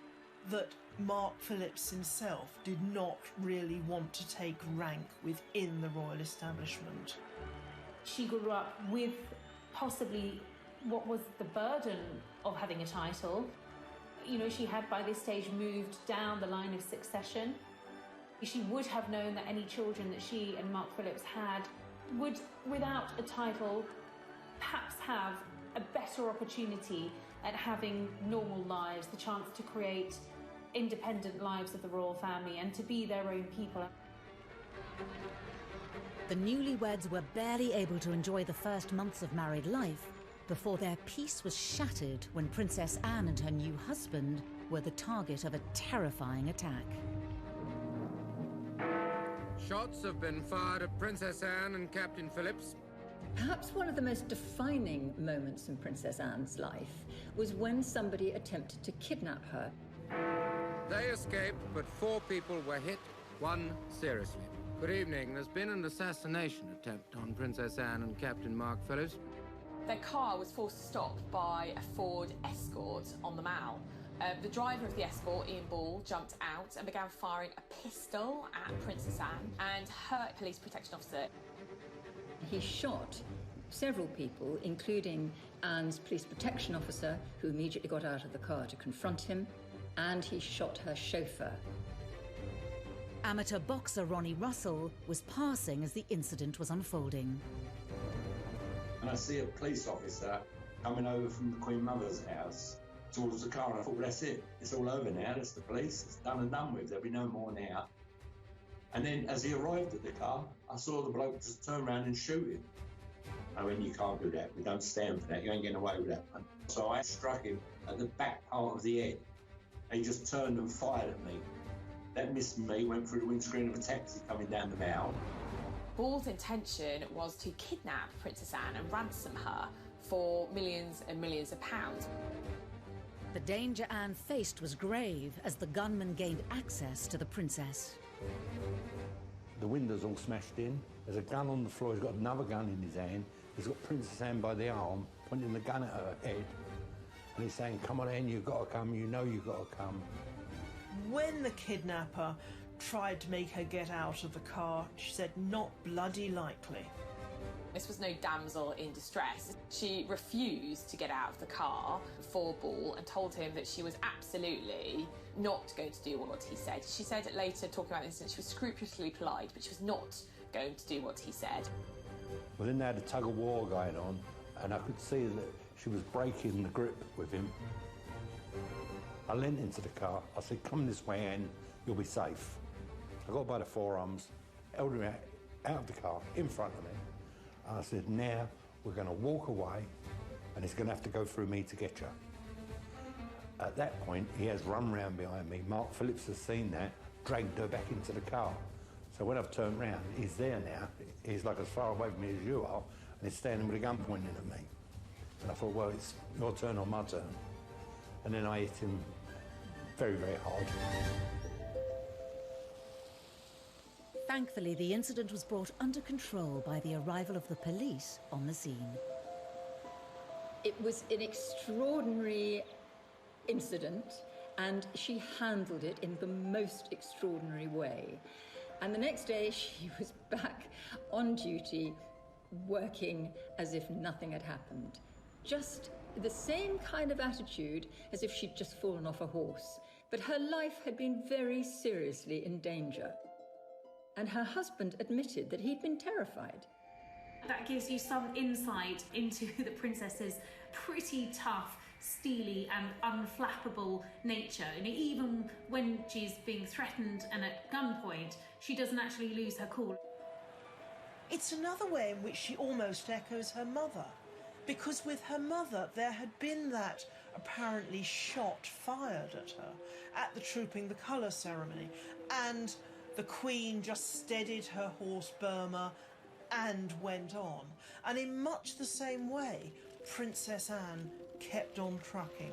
that Mark Phillips himself did not really want to take rank within the royal establishment. She grew up with possibly what was the burden of having a title. You know, she had by this stage moved down the line of succession. She would have known that any children that she and Mark Phillips had would, without a title, perhaps have a better opportunity at having normal lives, the chance to create independent lives of the royal family and to be their own people. The newlyweds were barely able to enjoy the first months of married life before their peace was shattered when Princess Anne and her new husband were the target of a terrifying attack. Shots have been fired at Princess Anne and Captain Phillips. Perhaps one of the most defining moments in Princess Anne's life was when somebody attempted to kidnap her. They escaped, but 4 people were hit, 1 seriously. Good evening. There's been an assassination attempt on Princess Anne and Captain Mark Phillips. Their car was forced to stop by a Ford Escort on the Mall. The driver of the Escort, Ian Ball, jumped out and began firing a pistol at Princess Anne and her police protection officer. He shot several people, including Anne's police protection officer, who immediately got out of the car to confront him, and he shot her chauffeur. Amateur boxer Ronnie Russell was passing as the incident was unfolding. And I see a police officer coming over from the Queen Mother's house towards the car, and I thought, well, that's it. It's all over now. That's the police. It's done and done with. There'll be no more now. And then as he arrived at the car, I saw the bloke just turn around and shoot him. I mean, you can't do that. We don't stand for that. You ain't getting away with that one. So I struck him at the back part of the head. And he just turned and fired at me. That missed me, went through the windscreen of a taxi coming down the Mall. Ball's intention was to kidnap Princess Anne and ransom her for millions and millions of pounds. The danger Anne faced was grave as the gunman gained access to the princess. The window's all smashed in. There's a gun on the floor. He's got another gun in his hand. He's got Princess Anne by the arm, pointing the gun at her head. And he's saying, come on, Anne, you've got to come. You know you've got to come. When the kidnapper tried to make her get out of the car, she said, not bloody likely. This was no damsel in distress. She refused to get out of the car for Ball and told him that she was absolutely not going to do what he said. She said later, talking about the incident, she was scrupulously polite, but she was not going to do what he said. Well, then they had a tug-of-war going on, and I could see that she was breaking the grip with him. I leant into the car. I said, come this way, Anne, you'll be safe. I got by the forearms, held her out of the car, in front of me. I said, now we're going to walk away, and it's going to have to go through me to get you. At that point, he has run round behind me. Mark Phillips has seen that, dragged her back into the car. So when I've turned round, he's there now. He's like as far away from me as you are, and he's standing with a gun pointing at me. And I thought, well, it's your turn or my turn. And then I hit him very, very hard. Thankfully, the incident was brought under control by the arrival of the police on the scene. It was an extraordinary incident, and she handled it in the most extraordinary way. And the next day, she was back on duty, working as if nothing had happened. Just the same kind of attitude as if she'd just fallen off a horse. But her life had been very seriously in danger. And her husband admitted that he'd been terrified. That gives you some insight into the princess's pretty tough, steely and unflappable nature. And even when she's being threatened and at gunpoint, she doesn't actually lose her cool. It's another way in which she almost echoes her mother. Because with her mother, there had been that apparently shot fired at her at the Trooping the Colour ceremony. And the Queen just steadied her horse Burma and went on. And in much the same way, Princess Anne kept on trucking.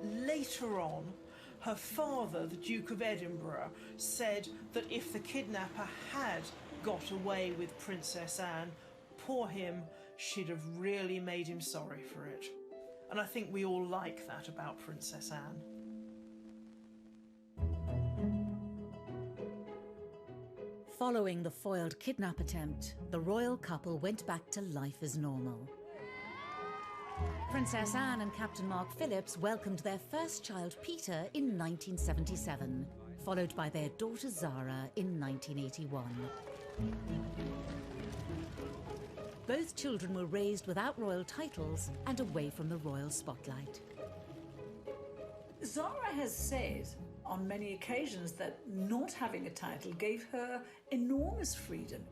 Later on, her father, the Duke of Edinburgh, said that if the kidnapper had got away with Princess Anne, poor him, she'd have really made him sorry for it. And I think we all like that about Princess Anne. Following the foiled kidnap attempt, the royal couple went back to life as normal. Princess Anne and Captain Mark Phillips welcomed their first child, Peter, in 1977, followed by their daughter Zara in 1981. Both children were raised without royal titles and away from the royal spotlight. Zara has said on many occasions that not having a title gave her enormous freedom.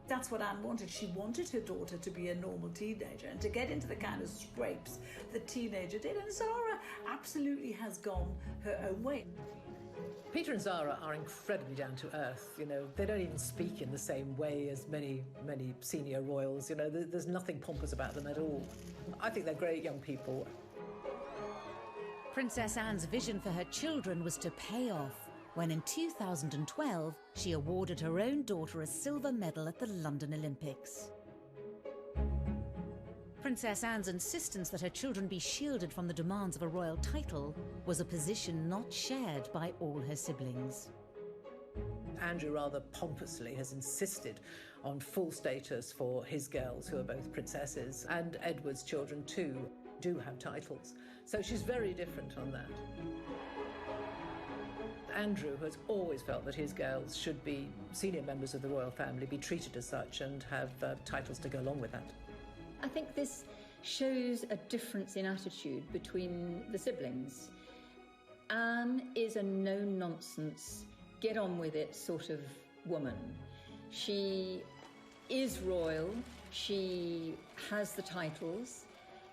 That's what Anne wanted. She wanted her daughter to be a normal teenager and to get into the kind of scrapes the teenager did. And Zara absolutely has gone her own way. Peter and Zara are incredibly down to earth. You know, they don't even speak in the same way as many senior royals. You know, there's nothing pompous about them at all. I think they're great young people. Princess Anne's vision for her children was to pay off when in 2012 she awarded her own daughter a silver medal at the London Olympics. Princess Anne's insistence that her children be shielded from the demands of a royal title was a position not shared by all her siblings. Andrew rather pompously has insisted on full status for his girls, who are both princesses, and Edward's children too do have titles. So she's very different on that. Andrew has always felt that his girls should be senior members of the royal family, be treated as such, and have titles to go along with that. I think this shows a difference in attitude between the siblings. Anne is a no-nonsense, get-on-with-it sort of woman. She is royal, she has the titles,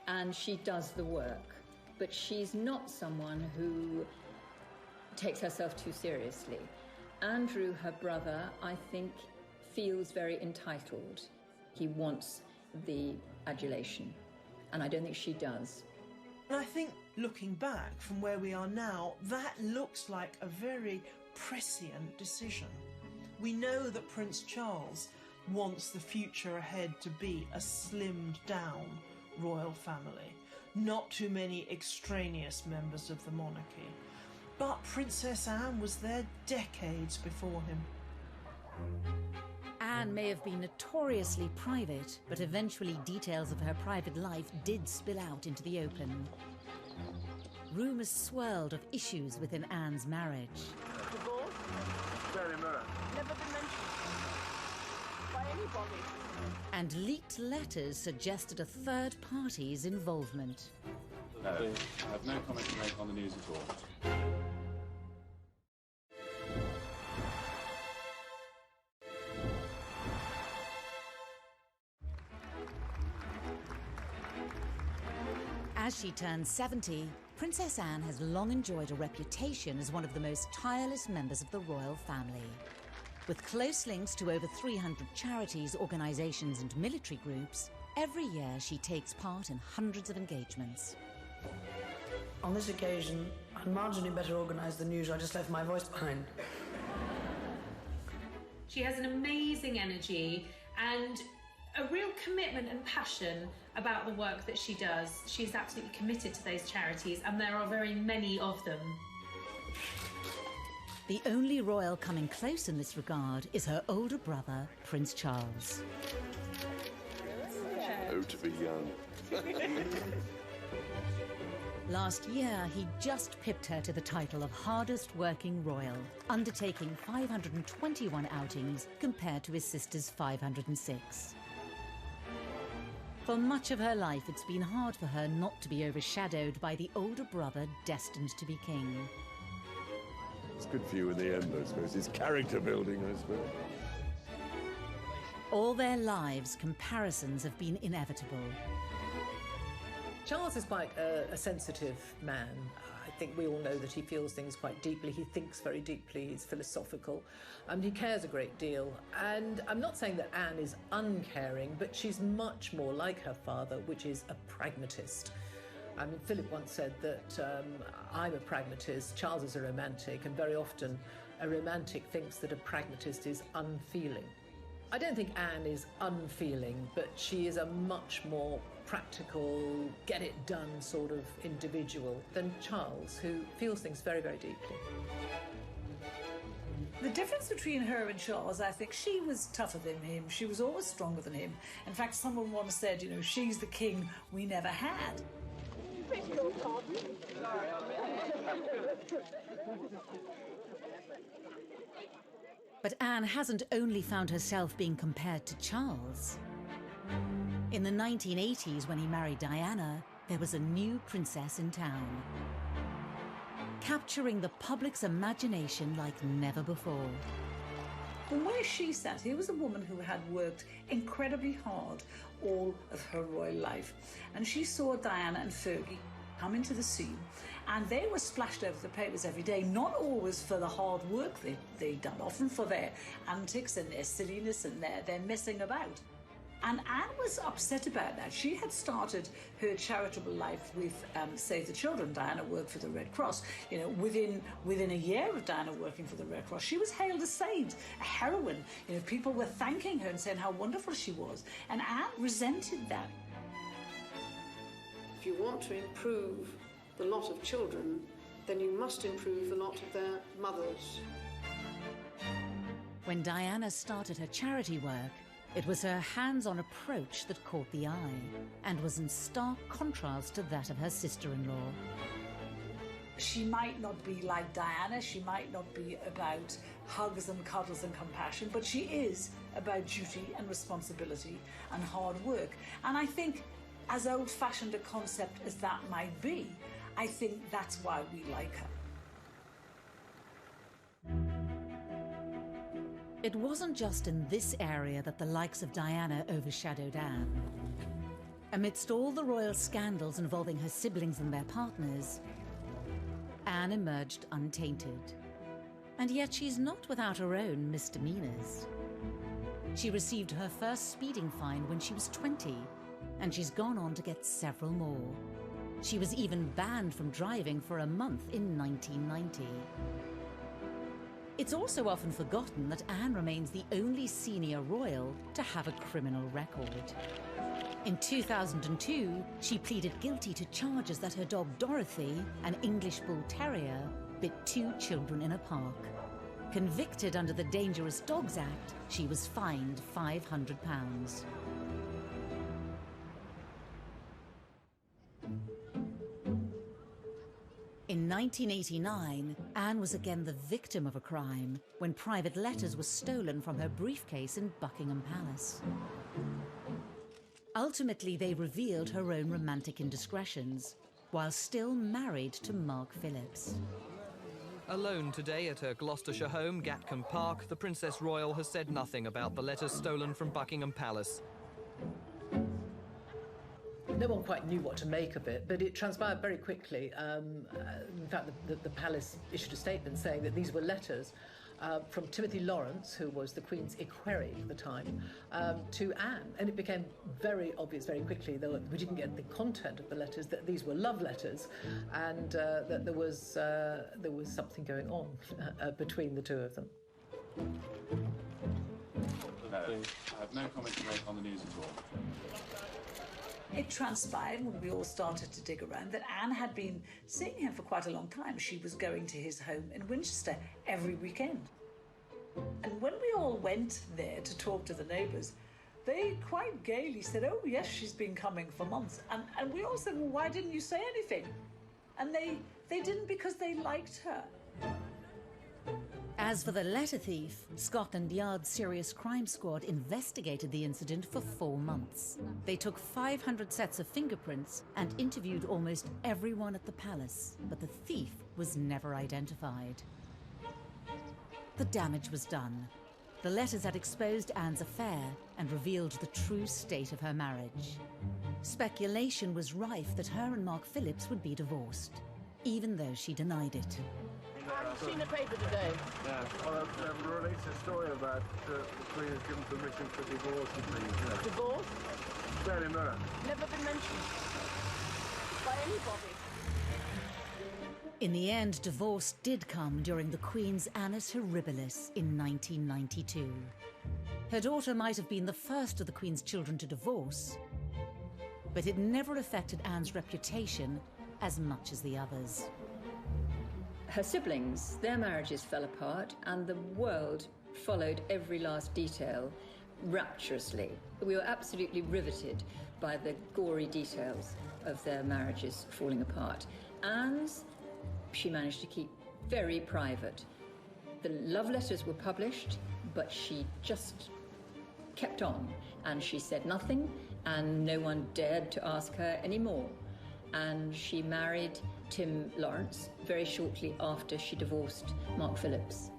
and she does the work. But she's not someone who takes herself too seriously. Andrew, her brother, I think, feels very entitled. He wants the adulation, and I don't think she does. And I think, looking back from where we are now, that looks like a very prescient decision. We know that Prince Charles wants the future ahead to be a slimmed-down royal family, not too many extraneous members of the monarchy. But Princess Anne was there decades before him. Anne may have been notoriously private, but eventually details of her private life did spill out into the open. Rumours swirled of issues within Anne's marriage. Divorce? Very Mirror. Never been mentioned by anybody. And leaked letters suggested a third party's involvement. No, I have no comment to make on the news at all. As she turns 70, Princess Anne has long enjoyed a reputation as one of the most tireless members of the royal family. With close links to over 300 charities, organisations and military groups, every year she takes part in hundreds of engagements. On this occasion, I'm marginally better organised than usual. I just left my voice behind. She has an amazing energy and a real commitment and passion about the work that she does. She's absolutely committed to those charities, and there are very many of them. The only royal coming close in this regard is her older brother, Prince Charles. Oh, to be young. Last year, he just pipped her to the title of hardest working royal, undertaking 521 outings compared to his sister's 506. For much of her life, it's been hard for her not to be overshadowed by the older brother destined to be king. It's good for you in the end, I suppose. It's character building, I suppose. All their lives, comparisons have been inevitable. Charles is quite a sensitive man. I think we all know that he feels things quite deeply. He thinks very deeply. He's philosophical. He cares a great deal. And I'm not saying that Anne is uncaring, but she's much more like her father, which is a pragmatist. I mean, Philip once said that I'm a pragmatist, Charles is a romantic, and very often a romantic thinks that a pragmatist is unfeeling. I don't think Anne is unfeeling, but she is a much more practical, get-it-done sort of individual than Charles, who feels things very, very deeply. The difference between her and Charles, I think she was tougher than him. She was always stronger than him. In fact, someone once said, you know, she's the king we never had. But Anne hasn't only found herself being compared to Charles. In the 1980s, when he married Diana, there was a new princess in town, capturing the public's imagination like never before. From where she sat, here was a woman who had worked incredibly hard all of her royal life. And she saw Diana and Fergie come into the scene, and they were splashed over the papers every day, not always for the hard work they'd done, often for their antics and their silliness and their messing about. And Anne was upset about that. She had started her charitable life with Save the Children. Diana worked for the Red Cross. You know, within a year of Diana working for the Red Cross, she was hailed a saint, a heroine. You know, people were thanking her and saying how wonderful she was. And Anne resented that. If you want to improve the lot of children, then you must improve the lot of their mothers. When Diana started her charity work, it was her hands-on approach that caught the eye and was in stark contrast to that of her sister-in-law. She might not be like Diana, she might not be about hugs and cuddles and compassion, but she is about duty and responsibility and hard work. And I think, as old-fashioned a concept as that might be, I think that's why we like her. It wasn't just in this area that the likes of Diana overshadowed Anne. Amidst all the royal scandals involving her siblings and their partners, Anne emerged untainted. And yet she's not without her own misdemeanors. She received her first speeding fine when she was 20, and she's gone on to get several more. She was even banned from driving for a month in 1990. It's also often forgotten that Anne remains the only senior royal to have a criminal record. In 2002, she pleaded guilty to charges that her dog Dorothy, an English Bull Terrier, bit 2 children in a park. Convicted under the Dangerous Dogs Act, she was fined £500. In 1989, Anne was again the victim of a crime when private letters were stolen from her briefcase in Buckingham Palace. Ultimately, they revealed her own romantic indiscretions, while still married to Mark Phillips. Alone today at her Gloucestershire home, Gatcombe Park, the Princess Royal has said nothing about the letters stolen from Buckingham Palace. No one quite knew what to make of it, but it transpired very quickly. In fact, the palace issued a statement saying that these were letters from Timothy Lawrence, who was the Queen's equerry at the time, to Anne. And it became very obvious very quickly, though we didn't get the content of the letters, that these were love letters, and that there was something going on between the two of them. No, I have no comment to make on the news at all. It transpired when we all started to dig around that Anne had been seeing him for quite a long time. She was going to his home in Winchester every weekend. And when we all went there to talk to the neighbours, they quite gaily said, oh yes, she's been coming for months. And we all said, well, why didn't you say anything? And they didn't, because they liked her. As for the letter thief, Scotland Yard's Serious Crime Squad investigated the incident for 4 months. They took 500 sets of fingerprints and interviewed almost everyone at the palace, but the thief was never identified. The damage was done. The letters had exposed Anne's affair and revealed the true state of her marriage. Speculation was rife that her and Mark Phillips would be divorced, even though she denied it. I've seen the paper today. Yeah, well, I've released a story about the Queen has given permission for divorce and things. Yeah. Divorce? Very much. Never been mentioned by anybody. In the end, divorce did come during the Queen's Annus Horribilis in 1992. Her daughter might have been the first of the Queen's children to divorce, but it never affected Anne's reputation as much as the others. Her siblings, their marriages fell apart, and the world followed every last detail rapturously. We were absolutely riveted by the gory details of their marriages falling apart. Anne's, she managed to keep very private. The love letters were published, but she just kept on, and she said nothing, and no one dared to ask her anymore. And she married Tim Lawrence very shortly after she divorced Mark Phillips.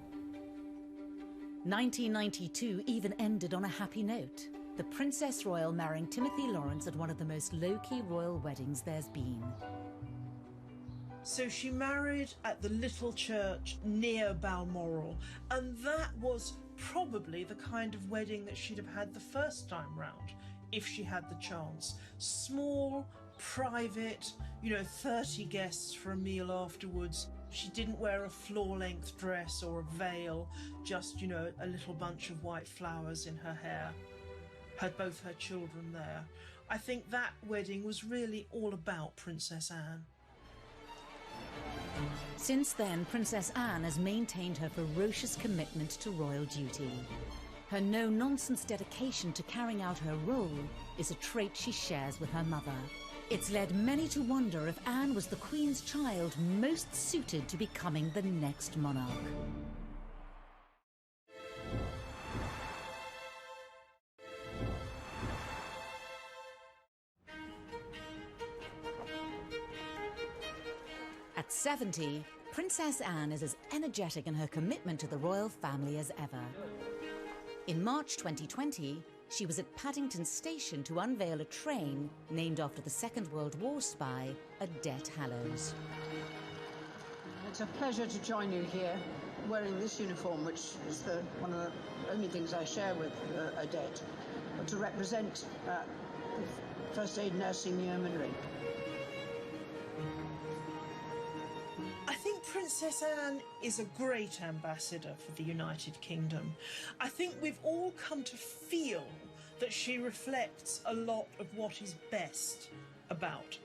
1992 even ended on a happy note. The Princess Royal marrying Timothy Lawrence at one of the most low-key royal weddings there's been. So she married at the little church near Balmoral, and that was probably the kind of wedding that she'd have had the first time round, if she had the chance. Small, private, 30 guests for a meal afterwards. She didn't wear a floor-length dress or a veil, just, a little bunch of white flowers in her hair. Had both her children there. I think that wedding was really all about Princess Anne. Since then, Princess Anne has maintained her ferocious commitment to royal duty. Her no-nonsense dedication to carrying out her role is a trait she shares with her mother. It's led many to wonder if Anne was the Queen's child most suited to becoming the next monarch. At 70, Princess Anne is as energetic in her commitment to the royal family as ever. In March 2020, she was at Paddington Station to unveil a train named after the Second World War spy, Odette Hallows. It's a pleasure to join you here, wearing this uniform, which is one of the only things I share with Odette, but to represent the First Aid Nursing Yeomanry. I think Princess Anne is a great ambassador for the United Kingdom. I think we've all come to feel that she reflects a lot of what is best about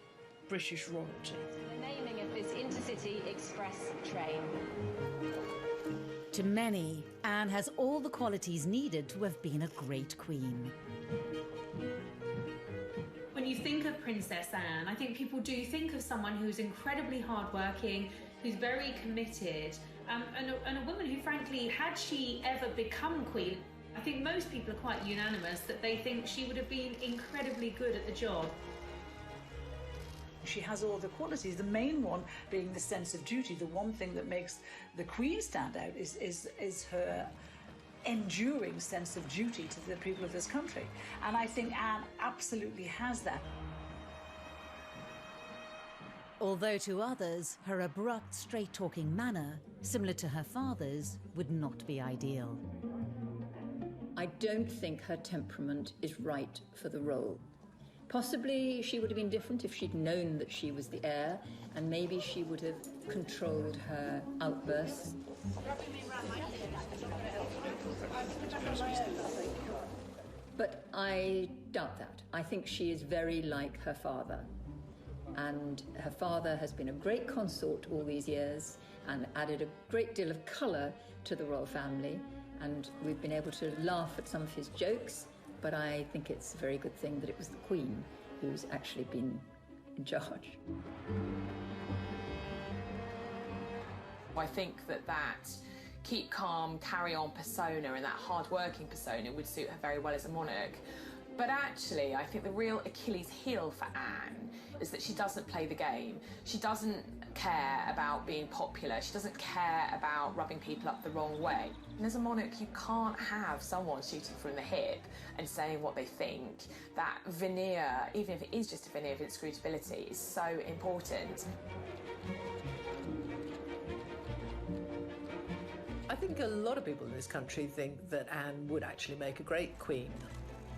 British royalty. The naming of this intercity express train. To many, Anne has all the qualities needed to have been a great queen. When you think of Princess Anne, I think people do think of someone who's incredibly hardworking, who's very committed, and a woman who, frankly, had she ever become queen, I think most people are quite unanimous that they think she would have been incredibly good at the job. She has all the qualities, the main one being the sense of duty. The one thing that makes the Queen stand out is her enduring sense of duty to the people of this country. And I think Anne absolutely has that. Although to others, her abrupt, straight-talking manner similar to her father's, would not be ideal. I don't think her temperament is right for the role. Possibly she would have been different if she'd known that she was the heir, and maybe she would have controlled her outbursts. But I doubt that. I think she is very like her father. And her father has been a great consort all these years and added a great deal of colour to the royal family. And we've been able to laugh at some of his jokes, but I think it's a very good thing that it was the Queen who's actually been in charge. I think that keep calm, carry on persona and that hard-working persona would suit her very well as a monarch. But actually, I think the real Achilles heel for Anne is that she doesn't play the game. She doesn't care about being popular. She doesn't care about rubbing people up the wrong way. And as a monarch, you can't have someone shooting from the hip and saying what they think. That veneer, even if it is just a veneer of inscrutability, is so important. I think a lot of people in this country think that Anne would actually make a great queen.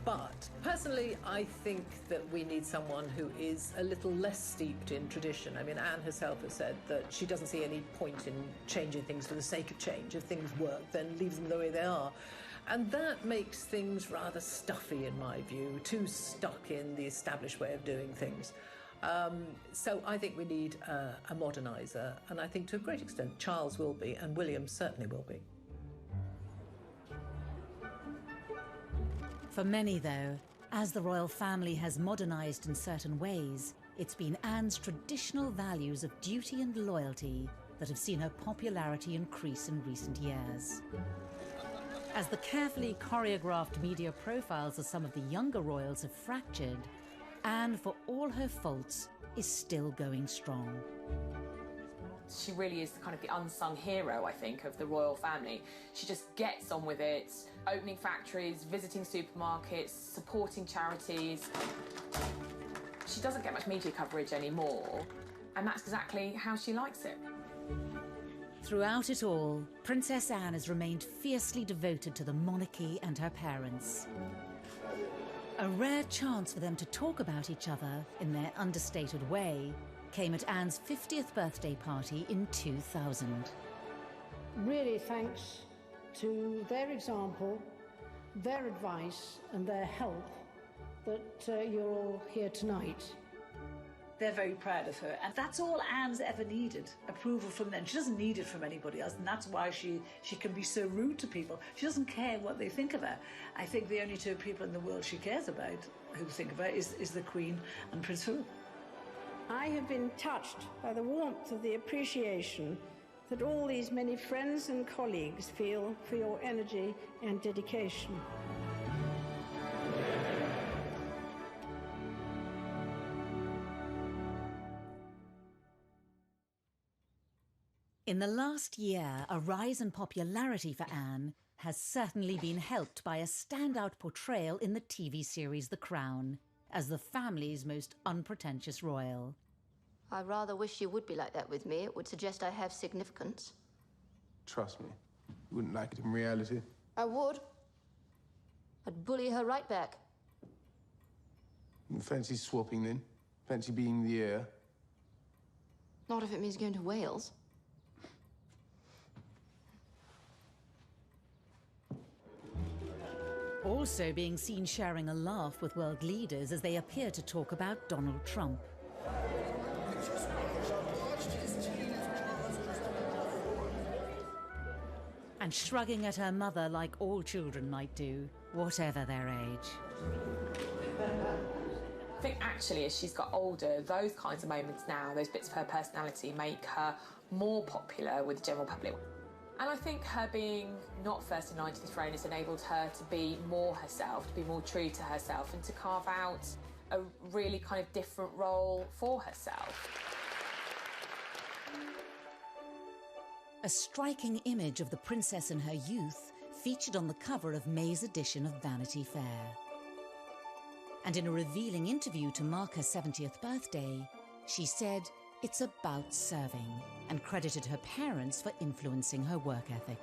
But personally, I think that we need someone who is a little less steeped in tradition. I mean, Anne herself has said that she doesn't see any point in changing things for the sake of change. If things work, then leave them the way they are. And that makes things rather stuffy, in my view, too stuck in the established way of doing things. So I think we need a moderniser, and I think to a great extent Charles will be, and William certainly will be. For many, though, as the royal family has modernised in certain ways, it's been Anne's traditional values of duty and loyalty that have seen her popularity increase in recent years. As the carefully choreographed media profiles of some of the younger royals have fractured, Anne, for all her faults, is still going strong. She really is kind of the unsung hero, I think, of the royal family. She just gets on with it, opening factories, visiting supermarkets, supporting charities. She doesn't get much media coverage anymore, and that's exactly how she likes it. Throughout it all, Princess Anne has remained fiercely devoted to the monarchy and her parents. A rare chance for them to talk about each other in their understated way came at Anne's 50th birthday party in 2000. Really thanks to their example, their advice and their help that you're all here tonight. They're very proud of her, and that's all Anne's ever needed, approval from them. She doesn't need it from anybody else, and that's why she can be so rude to people. She doesn't care what they think of her. I think the only two people in the world she cares about who think of her is the Queen and Prince Philip. I have been touched by the warmth of the appreciation that all these many friends and colleagues feel for your energy and dedication. In the last year, a rise in popularity for Anne has certainly been helped by a standout portrayal in the TV series The Crown, as the family's most unpretentious royal. I rather wish you would be like that with me. It would suggest I have significance. Trust me, you wouldn't like it in reality. I would. I'd bully her right back. You fancy swapping then? Fancy being the heir? Not if it means going to Wales. Also being seen sharing a laugh with world leaders as they appear to talk about Donald Trump. And shrugging at her mother like all children might do, whatever their age. I think actually as she's got older, those kinds of moments now, those bits of her personality make her more popular with the general public. And I think her being not first in line to the throne has enabled her to be more herself, to be more true to herself, and to carve out a really kind of different role for herself. A striking image of the princess in her youth featured on the cover of May's edition of Vanity Fair. And in a revealing interview to mark her 70th birthday, she said, It's about serving, and credited her parents for influencing her work ethic.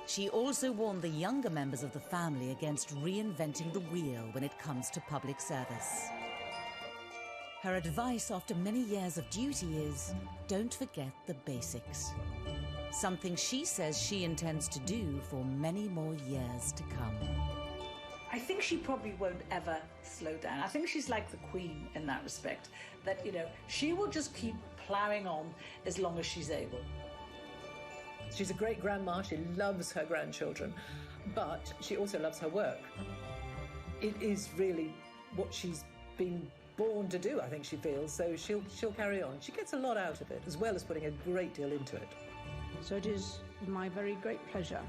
She also warned the younger members of the family against reinventing the wheel when it comes to public service. Her advice after many years of duty is, don't forget the basics. Something she says she intends to do for many more years to come. I think she probably won't ever slow down. I think she's like the Queen in that respect, that, you know, she will just keep ploughing on as long as she's able. She's a great grandma, she loves her grandchildren, but she also loves her work. It is really what she's been born to do, I think she feels, so she'll carry on. She gets a lot out of it, as well as putting a great deal into it. So it is my very great pleasure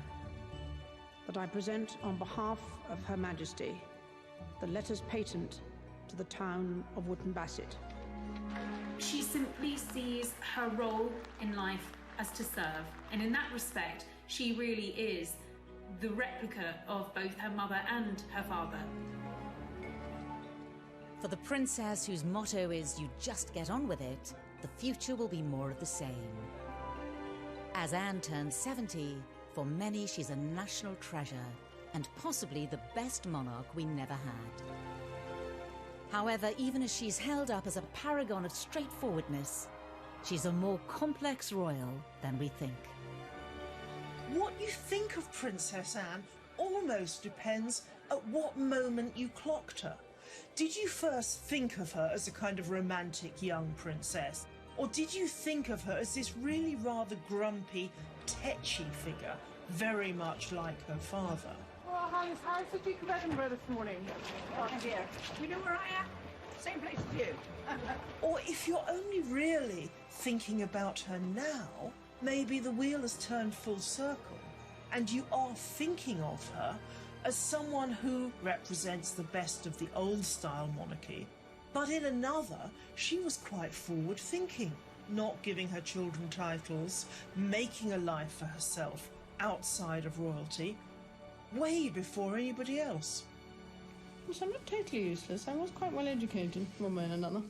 that I present on behalf of Her Majesty the letters patent to the town of Wootton Bassett. She simply sees her role in life as to serve, and in that respect, she really is the replica of both her mother and her father. For the princess whose motto is "you just get on with it," the future will be more of the same. As Anne turns 70, for many she's a national treasure and possibly the best monarch we never had. However, even as she's held up as a paragon of straightforwardness, she's a more complex royal than we think. What you think of Princess Anne almost depends at what moment you clocked her. Did you first think of her as a kind of romantic young princess? Or did you think of her as this really rather grumpy, tetchy figure, very much like her father? Well, how's the Duke of Edinburgh this morning? Oh dear. You know where I am? Same place as you. Or if you're only really thinking about her now, maybe the wheel has turned full circle, and you are thinking of her as someone who represents the best of the old-style monarchy. But in another, she was quite forward-thinking, not giving her children titles, making a life for herself outside of royalty, way before anybody else. Well, I'm not totally useless. I was quite well educated, one way and another.